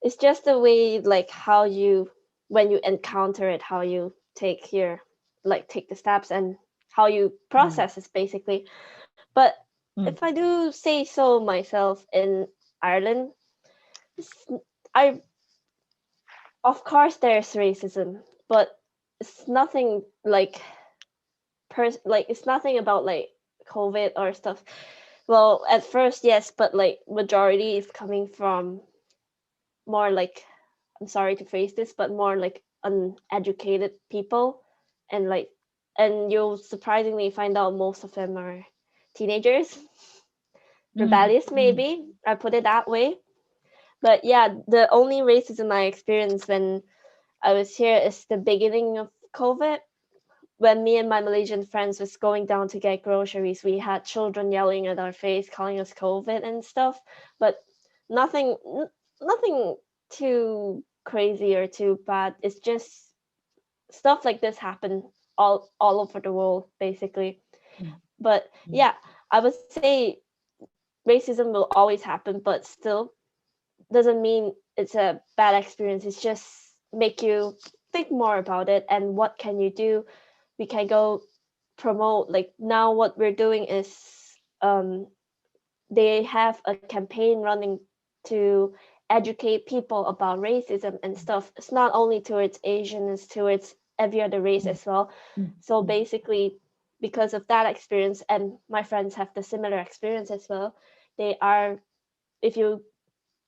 S4: It's just the way, like, how you, when you encounter it, how you take the steps and how you process it, basically. But if I do say so myself, in Ireland, of course there's racism, but it's nothing like it's nothing about like COVID or stuff. Well, at first, yes, but like majority is coming from more like, I'm sorry to phrase this, but more like uneducated people, and you'll surprisingly find out most of them are teenagers, rebellious, maybe I put it that way. But yeah, the only racism I experienced when I was here is the beginning of COVID. When me and my Malaysian friends was going down to get groceries, we had children yelling at our face, calling us COVID and stuff. But nothing too crazy or too bad. It's just stuff like this happen all over the world, basically. But yeah, I would say racism will always happen, but still doesn't mean it's a bad experience. It's just make you think more about it and what can you do. We can go promote, like now what we're doing is they have a campaign running to educate people about racism and stuff. It's not only towards Asian, it's towards every other race as well. So basically, because of that experience, and my friends have the similar experience as well, if you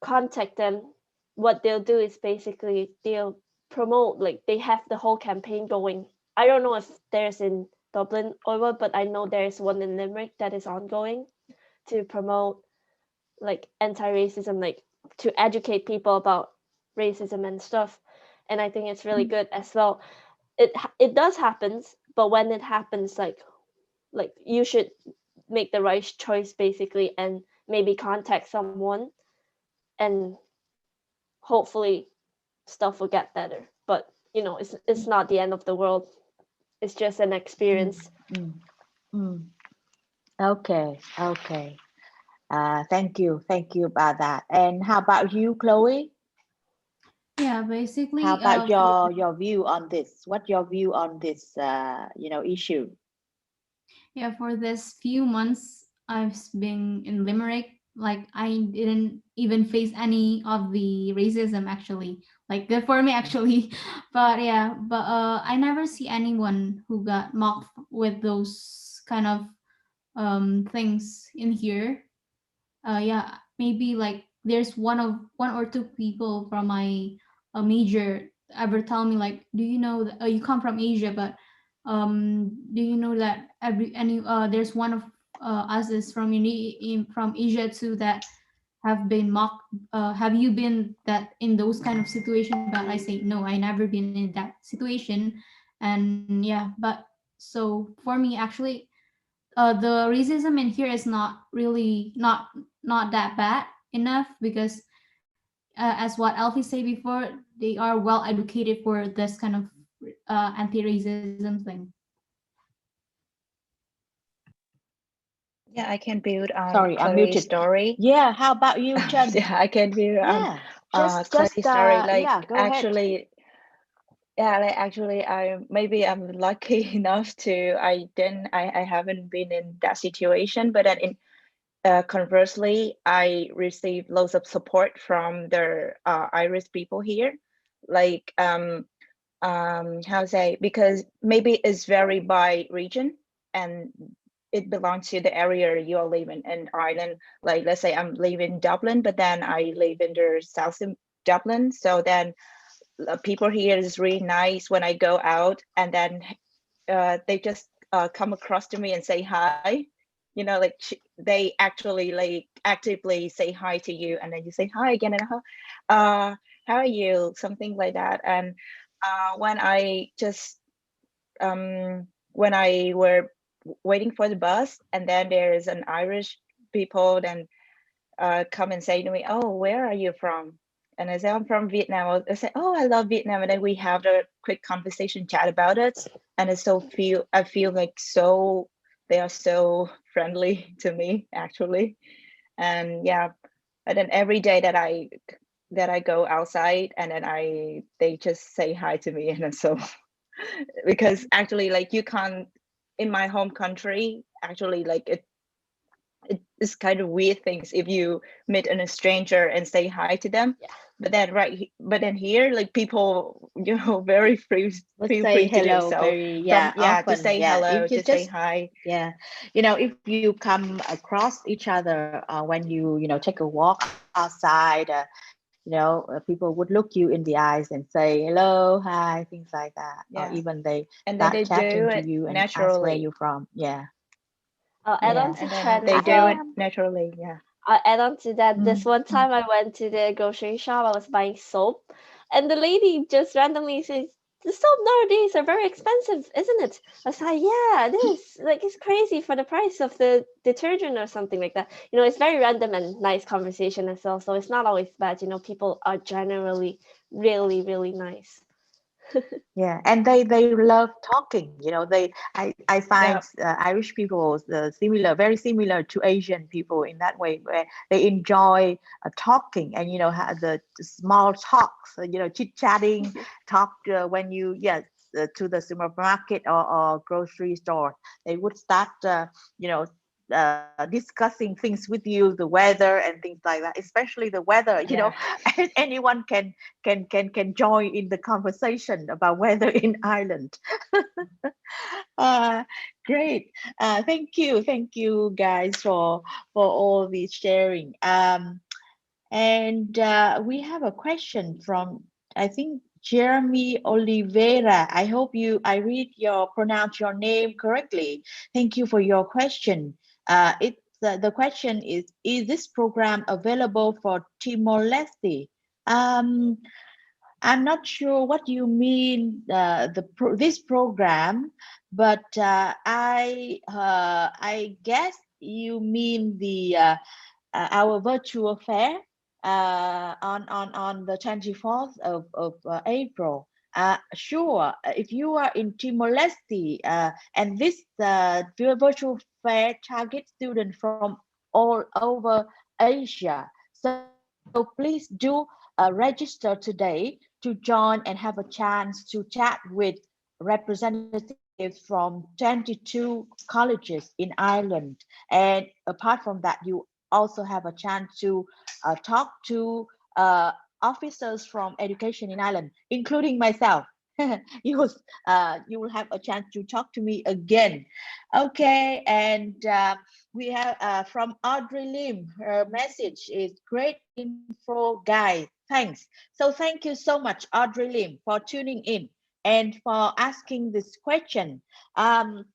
S4: contact them, what they'll do is basically they'll promote, like they have the whole campaign going. I don't know if there's in Dublin or what, but I know there's one in Limerick that is ongoing to promote like anti-racism, like to educate people about racism and stuff. And I think it's really good as well. It does happen, but when it happens, like you should make the right choice, basically, and maybe contact someone, and hopefully stuff will get better. But you know, it's not the end of the world. It's just an experience.
S1: Okay. Thank you about that. And how about you, Chloe?
S2: Yeah, basically.
S1: How about your view on this? What's your view on this issue?
S2: Yeah, for this few months I've been in Limerick, like I didn't even face any of the racism, actually. Like good for me, actually. But yeah, I never see anyone who got mocked with those kind of things in here. Yeah, maybe like there's one or two people from my major ever tell me, like, do you know that you come from Asia, but do you know that there's one of us is from from Asia too, that have been mocked. Have you been that in those kind of situation? But I say no, I never been in that situation. And yeah, but so for me, actually, the racism in here is not really not that bad enough, because as what Elfi said before, they are well educated for this kind of anti-racism thing.
S3: Yeah, I can build on
S1: Sorry, I'm
S3: Chloe's
S1: muted.
S3: story.
S1: Yeah, how about you, Chen?
S3: Yeah, I can build on Chloe's story. Like
S1: yeah, go ahead.
S3: Actually, I'm lucky enough to I haven't been in that situation, but then conversely, I received lots of support from the Irish people here. Like how to say, because maybe it's vary by region and it belongs to the area you are living in Ireland. Like, let's say I'm living in Dublin, but then I live in the south of Dublin. So then people here is really nice when I go out, and then they just come across to me and say hi. You know, like they actually like actively say hi to you, and then you say hi again, and how are you? Something like that. And when I just when I were waiting for the bus, and then there's an Irish people then come and say to me, "Oh, where are you from?" And I say, "I'm from Vietnam." I say, "Oh, I love Vietnam," and then we have a quick conversation chat about it. And I feel like they are so friendly to me actually. And yeah, and then every day that I go outside, and then they just say hi to me, and then so because actually like you can't in my home country actually like it's kind of weird things if you meet a stranger and say hi to them.
S4: Yeah.
S3: But then here like people, you know, very feel
S1: Say
S3: free to do
S1: hello
S3: so.
S1: very
S3: To
S1: often.
S3: say
S1: Yeah,
S3: hello,
S1: if you
S3: to say hi.
S1: yeah, you know, if you come across each other when you know, take a walk outside, you know, people would look you in the eyes and say hello, hi, things like that. Or
S3: Yeah,
S1: even they
S3: and then
S1: start
S3: they do
S1: chatting to
S3: it
S1: you and ask where
S3: naturally.
S1: you're from. Yeah,
S4: I'll add
S1: yeah.
S4: on to
S3: And then
S4: Tran
S3: they
S4: as
S3: do
S4: well.
S3: it naturally. Yeah.
S4: I'll add on to that. This one
S1: Mm.
S4: time I went to the grocery shop, I was buying soap, and the lady just randomly says, "The soap nowadays are very expensive, isn't it?" I was like, "Yeah, it is. Like, it's crazy for the price of the detergent or something like that." You know, it's very random and nice conversation as well. So it's not always bad. You know, people are generally really, really nice.
S1: Yeah, and they love talking. You know, I find
S3: Yeah.
S1: Irish people very similar to Asian people in that way, where they enjoy talking, and you know, the small talks. You know, chit chatting, talk when you to the supermarket or grocery store. They would start you know. Discussing things with you, the weather and things like that, especially the weather. You know,
S3: Yeah.
S1: anyone can join in the conversation about weather in Ireland. uh, Great. Thank you guys for all this sharing. And we have a question from, I think, Jeremy Oliveira. I hope pronounce your name correctly. Thank you for your question. The question is this program available for Timor-Leste? Um, I'm not sure what you mean this program, but I guess you mean the our virtual fair on the 24th of April. Sure, if you are in Timor-Leste, and this virtual fair targets students from all over Asia. So please do register today to join and have a chance to chat with representatives from 22 colleges in Ireland. And apart from that, you also have a chance to talk to officers from education in Ireland, including myself. You will have a chance to talk to me again. Okay, and we have from Audrey Lim. Her message is great info, guys. Thanks. So thank you so much, Audrey Lim, for tuning in and for asking this question. Um,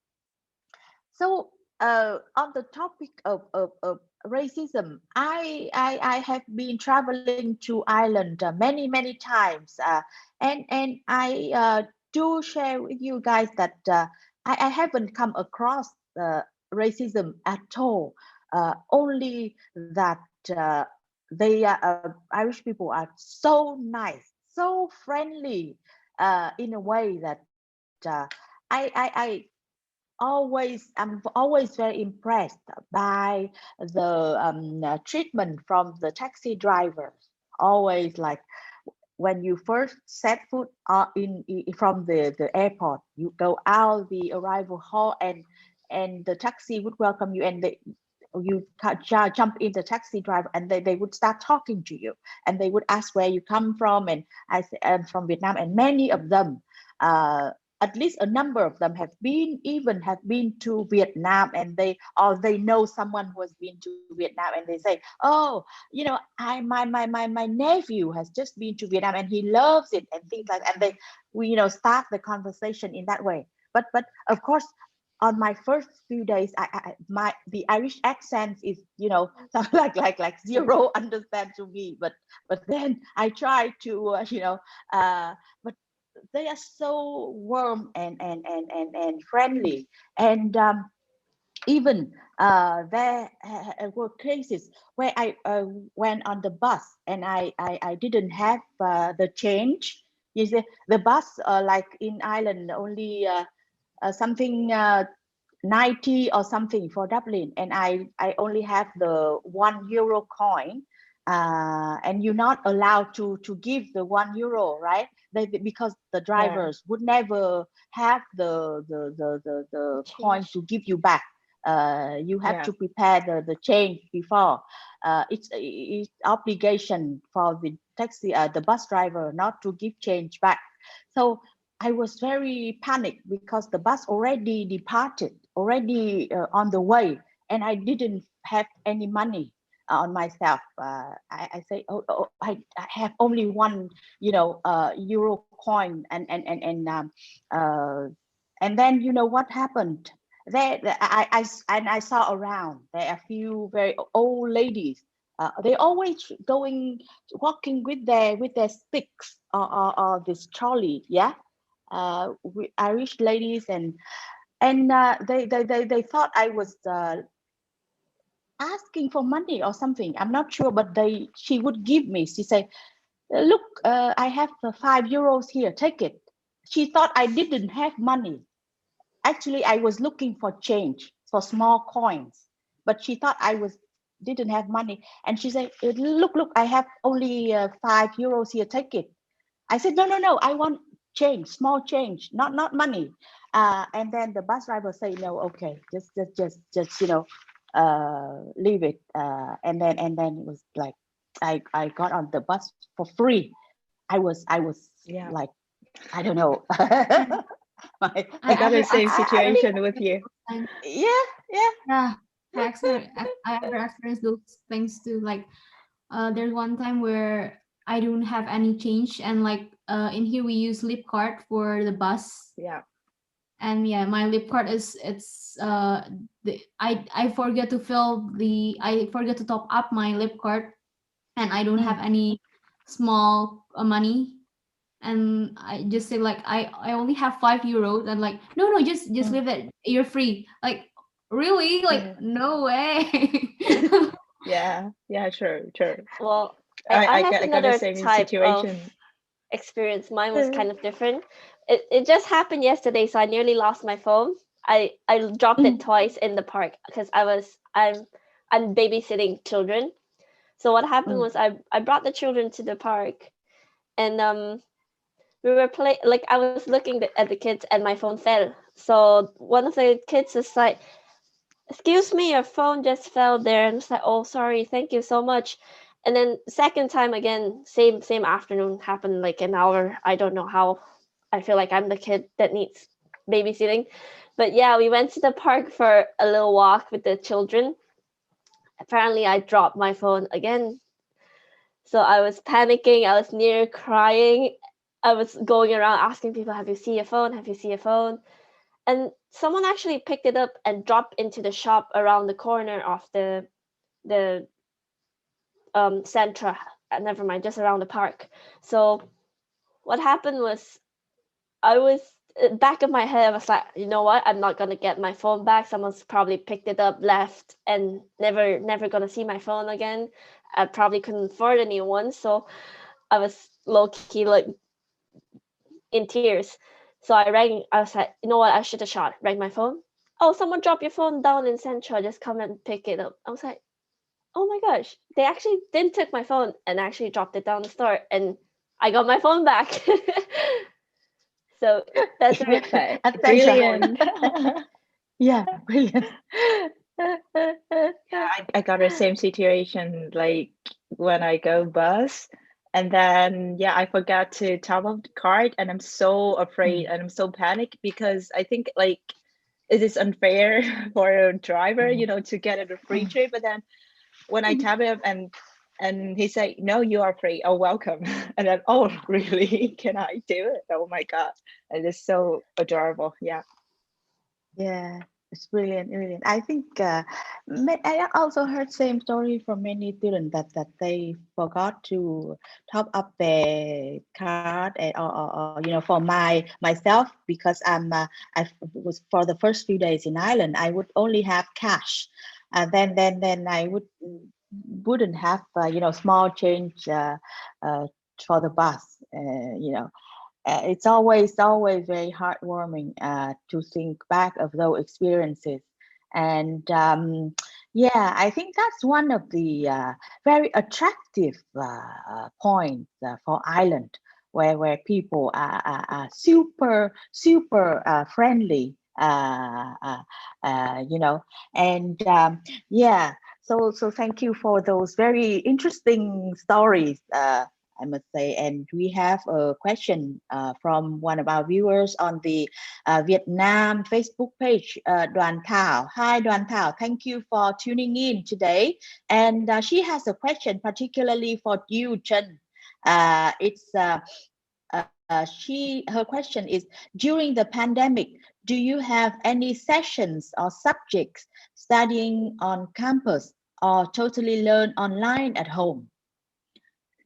S1: on the topic of racism, I have been traveling to Ireland many times, and I do share with you guys that I haven't come across racism at all. Only that they Irish people are so nice, so friendly, in a way that I I'm always very impressed by the treatment from the taxi drivers. Always like when you first set foot from the airport, you go out the arrival hall, and the taxi would welcome you, and you jump in the taxi driver, and they would start talking to you, and they would ask where you come from, and I say I'm from Vietnam, and many of them at least a number of them have been to Vietnam, and they know someone who has been to Vietnam, and they say, oh, my nephew has just been to Vietnam and he loves it, and things like that. And we start the conversation in that way. But of course, on my first few days, the Irish accent is like zero understand to me. But then I try to but they are so warm and friendly. And even there were cases where I went on the bus and I didn't have the change. You see, the bus like in Ireland only something 90 or something for Dublin, and I only have the €1 coin, and you're not allowed to give the €1, right? Because the drivers would never have the coin to give you back. You have to prepare the change before. It's obligation for the taxi, the bus driver, not to give change back. So I was very panicked because the bus already departed, already on the way, and I didn't have any money on myself. I say, I have only one, euro coin, and then what happened? I saw around there are a few very old ladies. They always walking with their sticks or this trolley, Irish ladies, and they thought I was asking for money or something. I'm not sure, but she would give me. She said, "Look, I have €5 here. Take it." She thought I didn't have money. Actually, I was looking for change, for small coins, but she thought I didn't have money. And she said, look, I have only €5 here. Take it. I said, no, I want change, small change, not money. And then the bus driver said, no, okay, just leave it. And then it was like I got on the bus for free. I was like, I don't know.
S3: I got the same situation with you.
S2: Yeah. I ever experienced those things too. Like, there's one time where I don't have any change, and like in here we use lip card for the bus.
S3: Yeah.
S2: And my lip card I forget to top up my lip card, and I don't have any small money. And I just say like I only have €5, and like no, just leave it, you're free. Like, really? Like, no way.
S3: Yeah, sure.
S4: Well, I have another
S3: the same
S4: type
S3: situation.
S4: of experience. Mine was kind of different. It just happened yesterday, so I nearly lost my phone. I dropped it twice in the park because I'm babysitting children. So what happened was I brought the children to the park, and we were I was looking at the kids, and my phone fell. So one of the kids was like, "Excuse me, your phone just fell there." And I was like, "Oh, sorry, thank you so much." And then second time again, same afternoon, happened like an hour. I don't know how. I feel like I'm the kid that needs babysitting. But yeah, we went to the park for a little walk with the children. Apparently I dropped my phone again. So I was panicking, I was near crying. I was going around asking people, "Have you seen your phone? Have you seen your phone?" And someone actually picked it up and dropped into the shop around the corner of the Centra. Never mind, just around the park. So what happened was, I was back of my head, I was like, you know what? I'm not gonna get my phone back. Someone's probably picked it up, left, and never gonna see my phone again. I probably couldn't afford a new one, so I was low key like in tears. So I was like, you know what, I should have shot. Rang my phone. "Oh, someone dropped your phone down in Central, just come and pick it up." I was like, oh my gosh, they actually didn't take my phone and actually dropped it down the store, and I got my phone back. So that's
S3: brilliant.
S1: Yeah, brilliant.
S3: I got the same situation. Like when I go bus, And then, yeah, I forgot to top up the card, and I'm so afraid and I'm so panicked because I think like it is unfair for a driver, you know, to get a free trip. But then when I tap it up and he said, no, you are free. Oh, welcome. And then, oh, really? Can I do it? Oh my God. And it's so adorable. Yeah.
S1: Yeah, it's brilliant, brilliant. I think I also heard same story from many students that they forgot to top up their card, or you know, for myself, because I was for the first few days in Ireland, I would only have cash, and then I wouldn't have you know, small change for the bus, you know. It's always very heartwarming to think back of those experiences. And yeah, I think that's one of the very attractive points for Ireland, where people are super friendly, you know. And yeah, so thank you for those very interesting stories, I must say. And we have a question from one of our viewers on the Vietnam Facebook page, Đoàn Thảo. Hi, Đoàn Thảo. Thank you for tuning in today. And she has a question particularly for you, Chen. Her question is, during the pandemic, do you have any sessions or subjects studying on campus or totally learn online at home?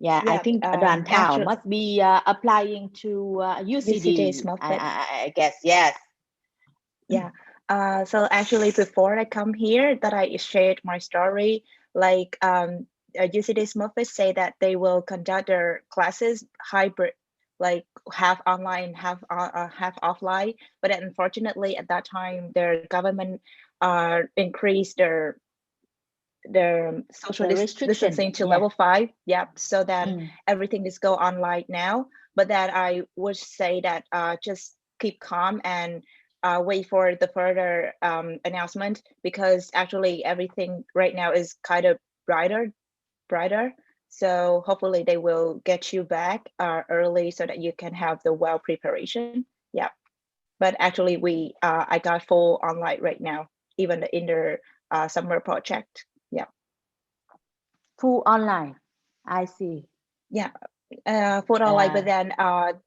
S1: Yeah, I think Đoàn Thảo must be applying to UCD,
S3: Smurfit.
S1: I guess. Yes.
S3: Yeah. So actually, before I come here, that I shared my story, like UCD Smurfit say that they will conduct their classes hybrid, like half online, half offline. But unfortunately, at that time, their government increased their social distancing to level 5. Yeah, so that everything is go online now. But that I would say that just keep calm and wait for the further announcement, because actually everything right now is kind of brighter. So hopefully they will get you back early so that you can have the well preparation. Yeah, but actually I got full online right now, even in the summer project. Yeah,
S1: full online. I see.
S3: Yeah, full online. But then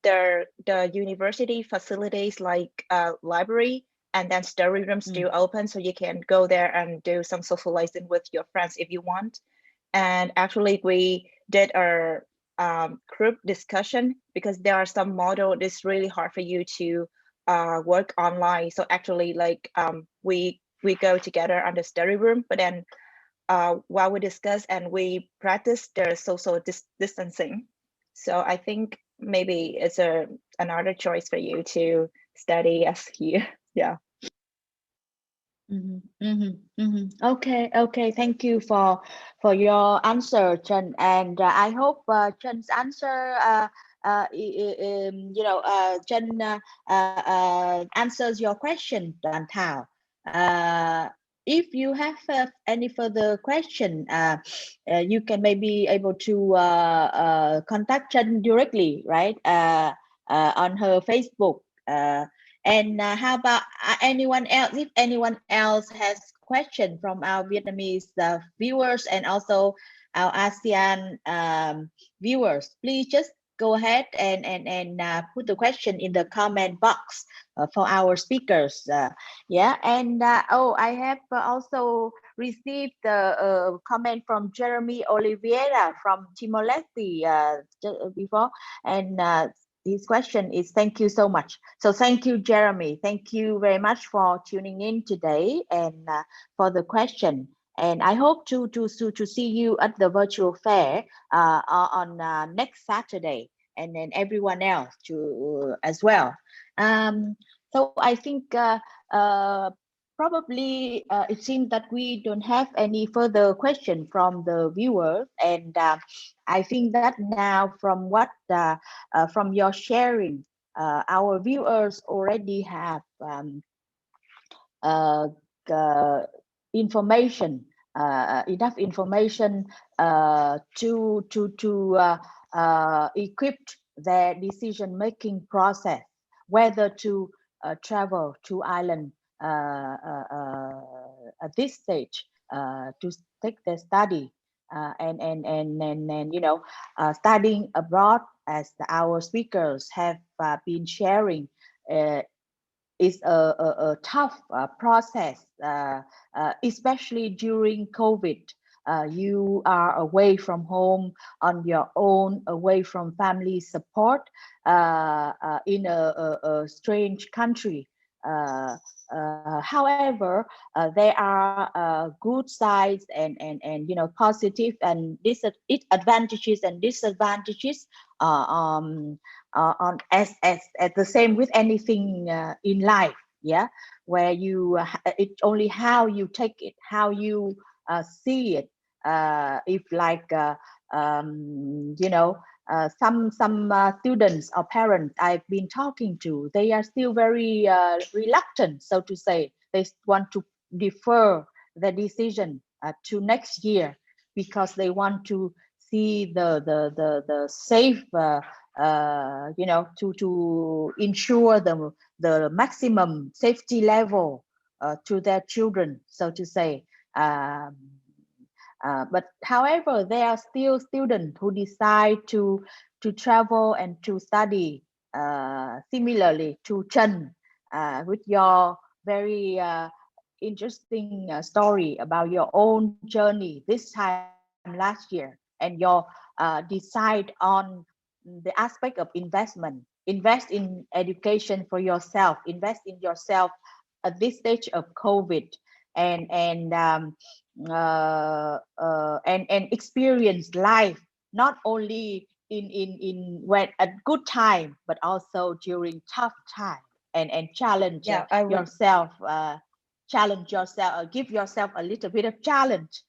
S3: the university facilities like library and then study room still open, so you can go there and do some socializing with your friends if you want. And actually, we did our group discussion, because there are some model it's really hard for you to work online. So actually, like we go together on the study room, but then while we discuss and we practice the social distancing. So I think maybe it's another choice for you to study as here. Yeah.
S1: Okay. Thank you for your answer, Chen. And I hope Chen's answer, you know, Chen answers your question, Đoàn Thảo. If you have any further question, you can maybe able to contact Chen directly, right? On her Facebook. And how about anyone else? If anyone else has question from our Vietnamese viewers and also our ASEAN viewers, please just go ahead and put the question in the comment box for our speakers. Yeah, and oh, I have also received a comment from Jeremy Oliveira from Timor-Leste before, and his question is, thank you so much. So thank you, Jeremy. Thank you very much for tuning in today and for the question. And I hope to see you at the virtual fair on next Saturday, and then everyone else to as well. So I think probably it seems that we don't have any further question from the viewers, and I think that now from what from your sharing, our viewers already have information, enough information to equipped their decision-making process, whether to travel to Ireland at this stage to take their study and studying abroad, as our speakers have been sharing. Is a tough process, especially during COVID. You are away from home on your own, away from family support, in a strange country. However, there are good sides and positive and advantages and disadvantages on as the same with anything in life, yeah, where you it's only how you take it, how you see it. If like some students or parents I've been talking to, they are still very reluctant, so to say. They want to defer the decision to next year because they want to see the safe to ensure the maximum safety level to their children, so to say. But however, there are still students who decide to travel and to study, similarly to Chen, with your very interesting story about your own journey this time last year, and your decide on the aspect of investment. Invest in education for yourself, invest in yourself at this stage of COVID, and experience life not only in when a good time, but also during tough time, and challenge yourself, challenge yourself, give yourself a little bit of challenge,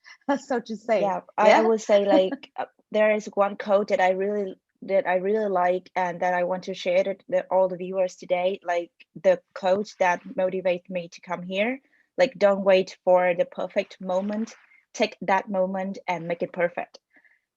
S1: so to say.
S3: I would say, like, there is one quote that I really like, and that I want to share it with all the viewers today. Like, the quote that motivates me to come here, like, don't wait for the perfect moment, take that moment and make it perfect.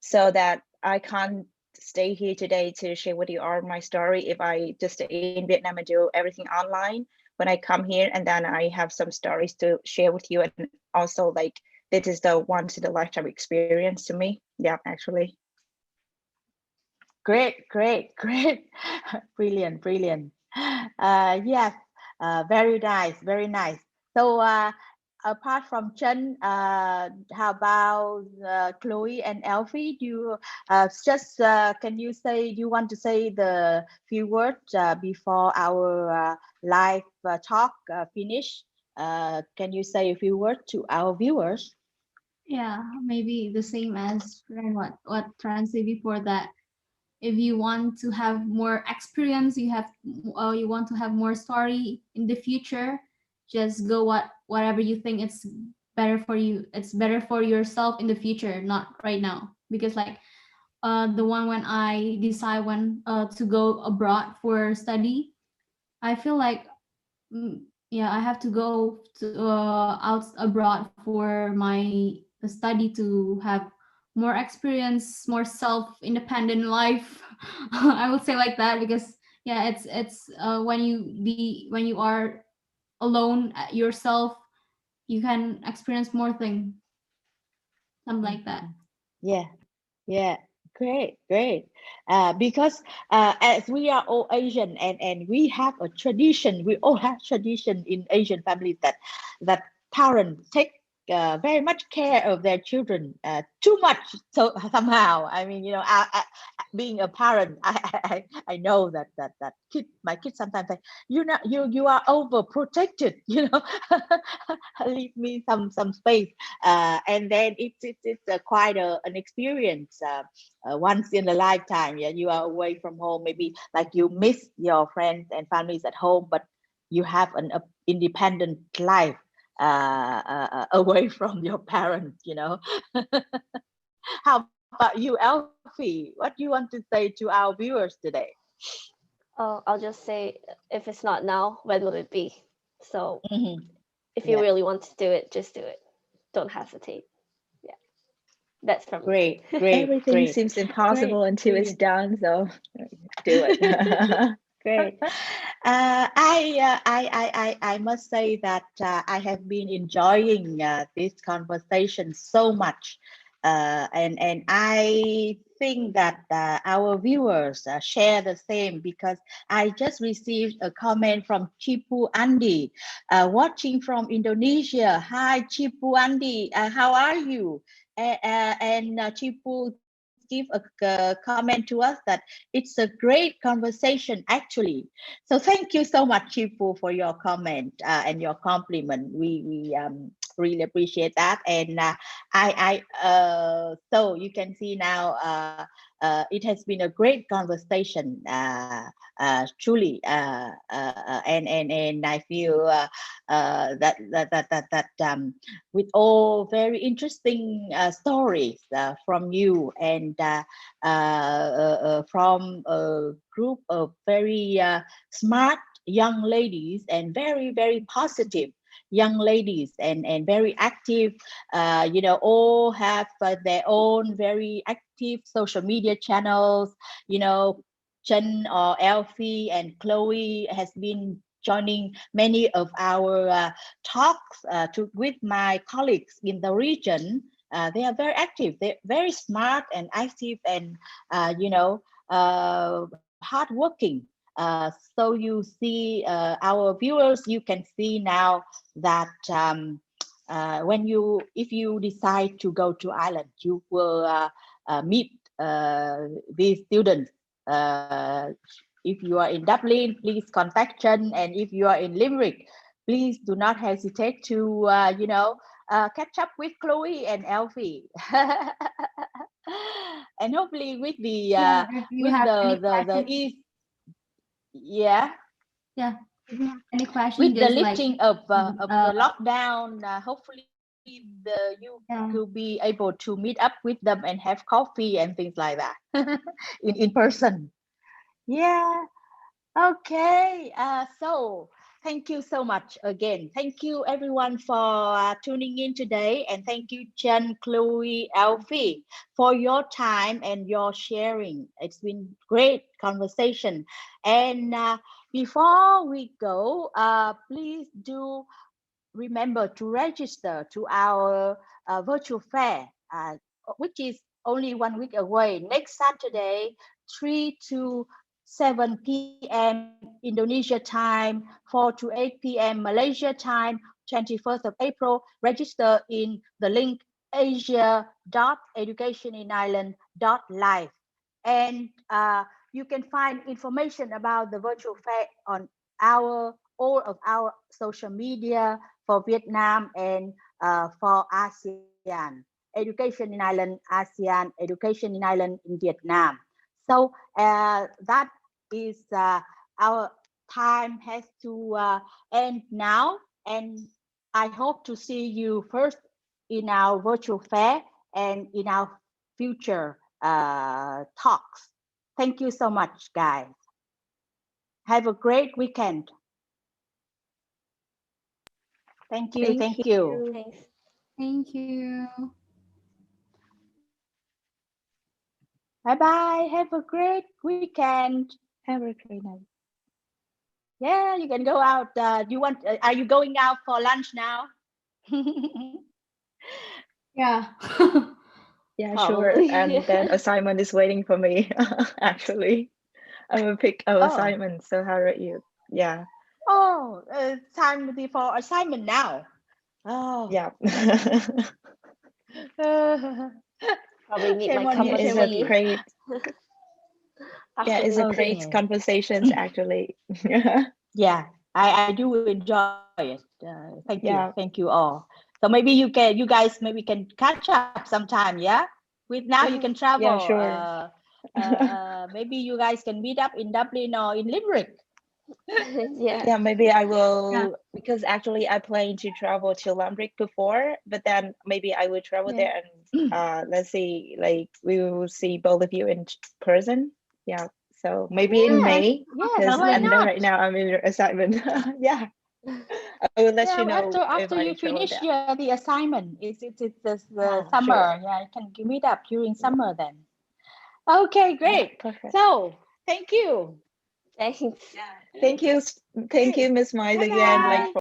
S3: So that I can't stay here today to share with you all my story if I just stay in Vietnam and do everything online. When I come here, and then I have some stories to share with you, and also, like, this is the once in a lifetime experience to me. Yeah, actually.
S1: Great. Brilliant. Yes, very nice. So apart from Chen, how about Chloe and Elfi? Do you can you say, do you want to say the few words before our live talk finish? Can you say a few words to our viewers?
S2: Yeah, maybe the same as what Tran said before, that if you want to have more experience, you want to have more story in the future, just go whatever you think it's better for you. It's better for yourself in the future, not right now. Because like the one when I decide to go abroad for study, I feel like yeah, I have to go to out abroad for my study to have more experience, more self-independent life. I would say like that, because yeah, it's when you are alone yourself, you can experience more things, something like that.
S1: Yeah, great. Because as we are all Asian, and we have a tradition, we all have tradition in Asian families that parents take very much care of their children, too much, so somehow. I mean, being a parent, I know that my kids sometimes say, you are overprotected, leave me some space, and then it's quite an experience, once in a lifetime. Yeah, you are away from home, maybe like you miss your friends and families at home, but you have an independent life away from your parents. How about you, Elfi? What do you want to say to our viewers today?
S4: I'll just say, if it's not now, when will it be? So if you
S1: Yeah.
S4: really want to do it, just do it. Don't hesitate. That's from me.
S1: Great.
S3: Everything seems impossible until it's done. So do it.
S1: Great. I must say that I have been enjoying this conversation so much, and I think that our viewers share the same, because I just received a comment from cie𝗃𝗍𝗶𝗏, watching from Indonesia. Hi, cie𝗃𝗍𝗏, how are you? And cie𝗃 give a comment to us that it's a great conversation actually. So thank you so much, cie𝗃 for your comment and your compliment. We really appreciate that. And so you can see now it has been a great conversation, truly, and I feel that with all very interesting stories from you, and from a group of very smart young ladies, and very positive young ladies, and very active, all have their own very active social media channels. Chen or Elfi and Chloe has been joining many of our talks with my colleagues in the region. They are very active, they're very smart and active, and hardworking. So you see, our viewers, you can see now that if you decide to go to Ireland, you will meet these students. If you are in Dublin, please contact Chen, and if you are in Limerick, please do not hesitate to catch up with Chloe and Elfi. And hopefully with the east,
S2: if you have any questions,
S1: with the
S2: just
S1: lifting of the lockdown, hopefully you will be able to meet up with them and have coffee and things like that in person. Okay. So thank you so much again. Thank you everyone for tuning in today, and thank you Chen, Chloe, Elfi, for your time and your sharing. It's been great conversation. And before we go, please do remember to register to our virtual fair, which is only 1 week away, next Saturday, 3 to 7 p.m. Indonesia time, 4 to 8 p.m. Malaysia time, 21st of April. Register in the link asia.educationinireland.live. And you can find information about the virtual fair on all of our social media for Vietnam and for ASEAN. Education in Ireland, ASEAN, Education in Ireland in Vietnam. So that is our time has to end now, and I hope to see you first in our virtual fair and in our future talks. Thank you so much, guys. Have a great weekend. Thank you.
S4: Thanks.
S2: Thank you.
S1: Bye-bye. Have a great weekend.
S3: Have a great night.
S1: Yeah, you can go out. Are you going out for lunch now?
S2: Yeah.
S3: Yeah, sure. And then assignment is waiting for me. Actually, I will pick our assignment. So how about you? Yeah.
S1: Oh, time for assignment now. Oh.
S3: Yeah.
S4: Probably need my cup of tea.
S3: Great. Yeah, it's a great conversations actually.
S1: Yeah, I do enjoy it. Thank you. Thank you all. So maybe you guys maybe can catch up sometime. Yeah, with now you can travel.
S3: Yeah, sure.
S1: Maybe you guys can meet up in Dublin or in Limerick.
S3: Yeah, maybe I will, because actually I plan to travel to Limerick before, but then maybe I will travel there, and let's see, like we will see both of you in person. Yeah, so maybe in May, because I know right now I'm in your assignment. Yeah. I will let
S1: Yeah,
S3: you know
S1: after
S3: if I
S1: you
S3: travel
S1: finish
S3: there.
S1: the assignment, it's the
S3: Sure.
S1: summer. Yeah, you can meet up during summer then. Okay,
S3: Yeah,
S1: great.
S3: perfect.
S1: So thank you.
S4: Thanks.
S3: Thank you, Miss Miles
S1: Bye
S3: again, like
S1: bye.
S3: for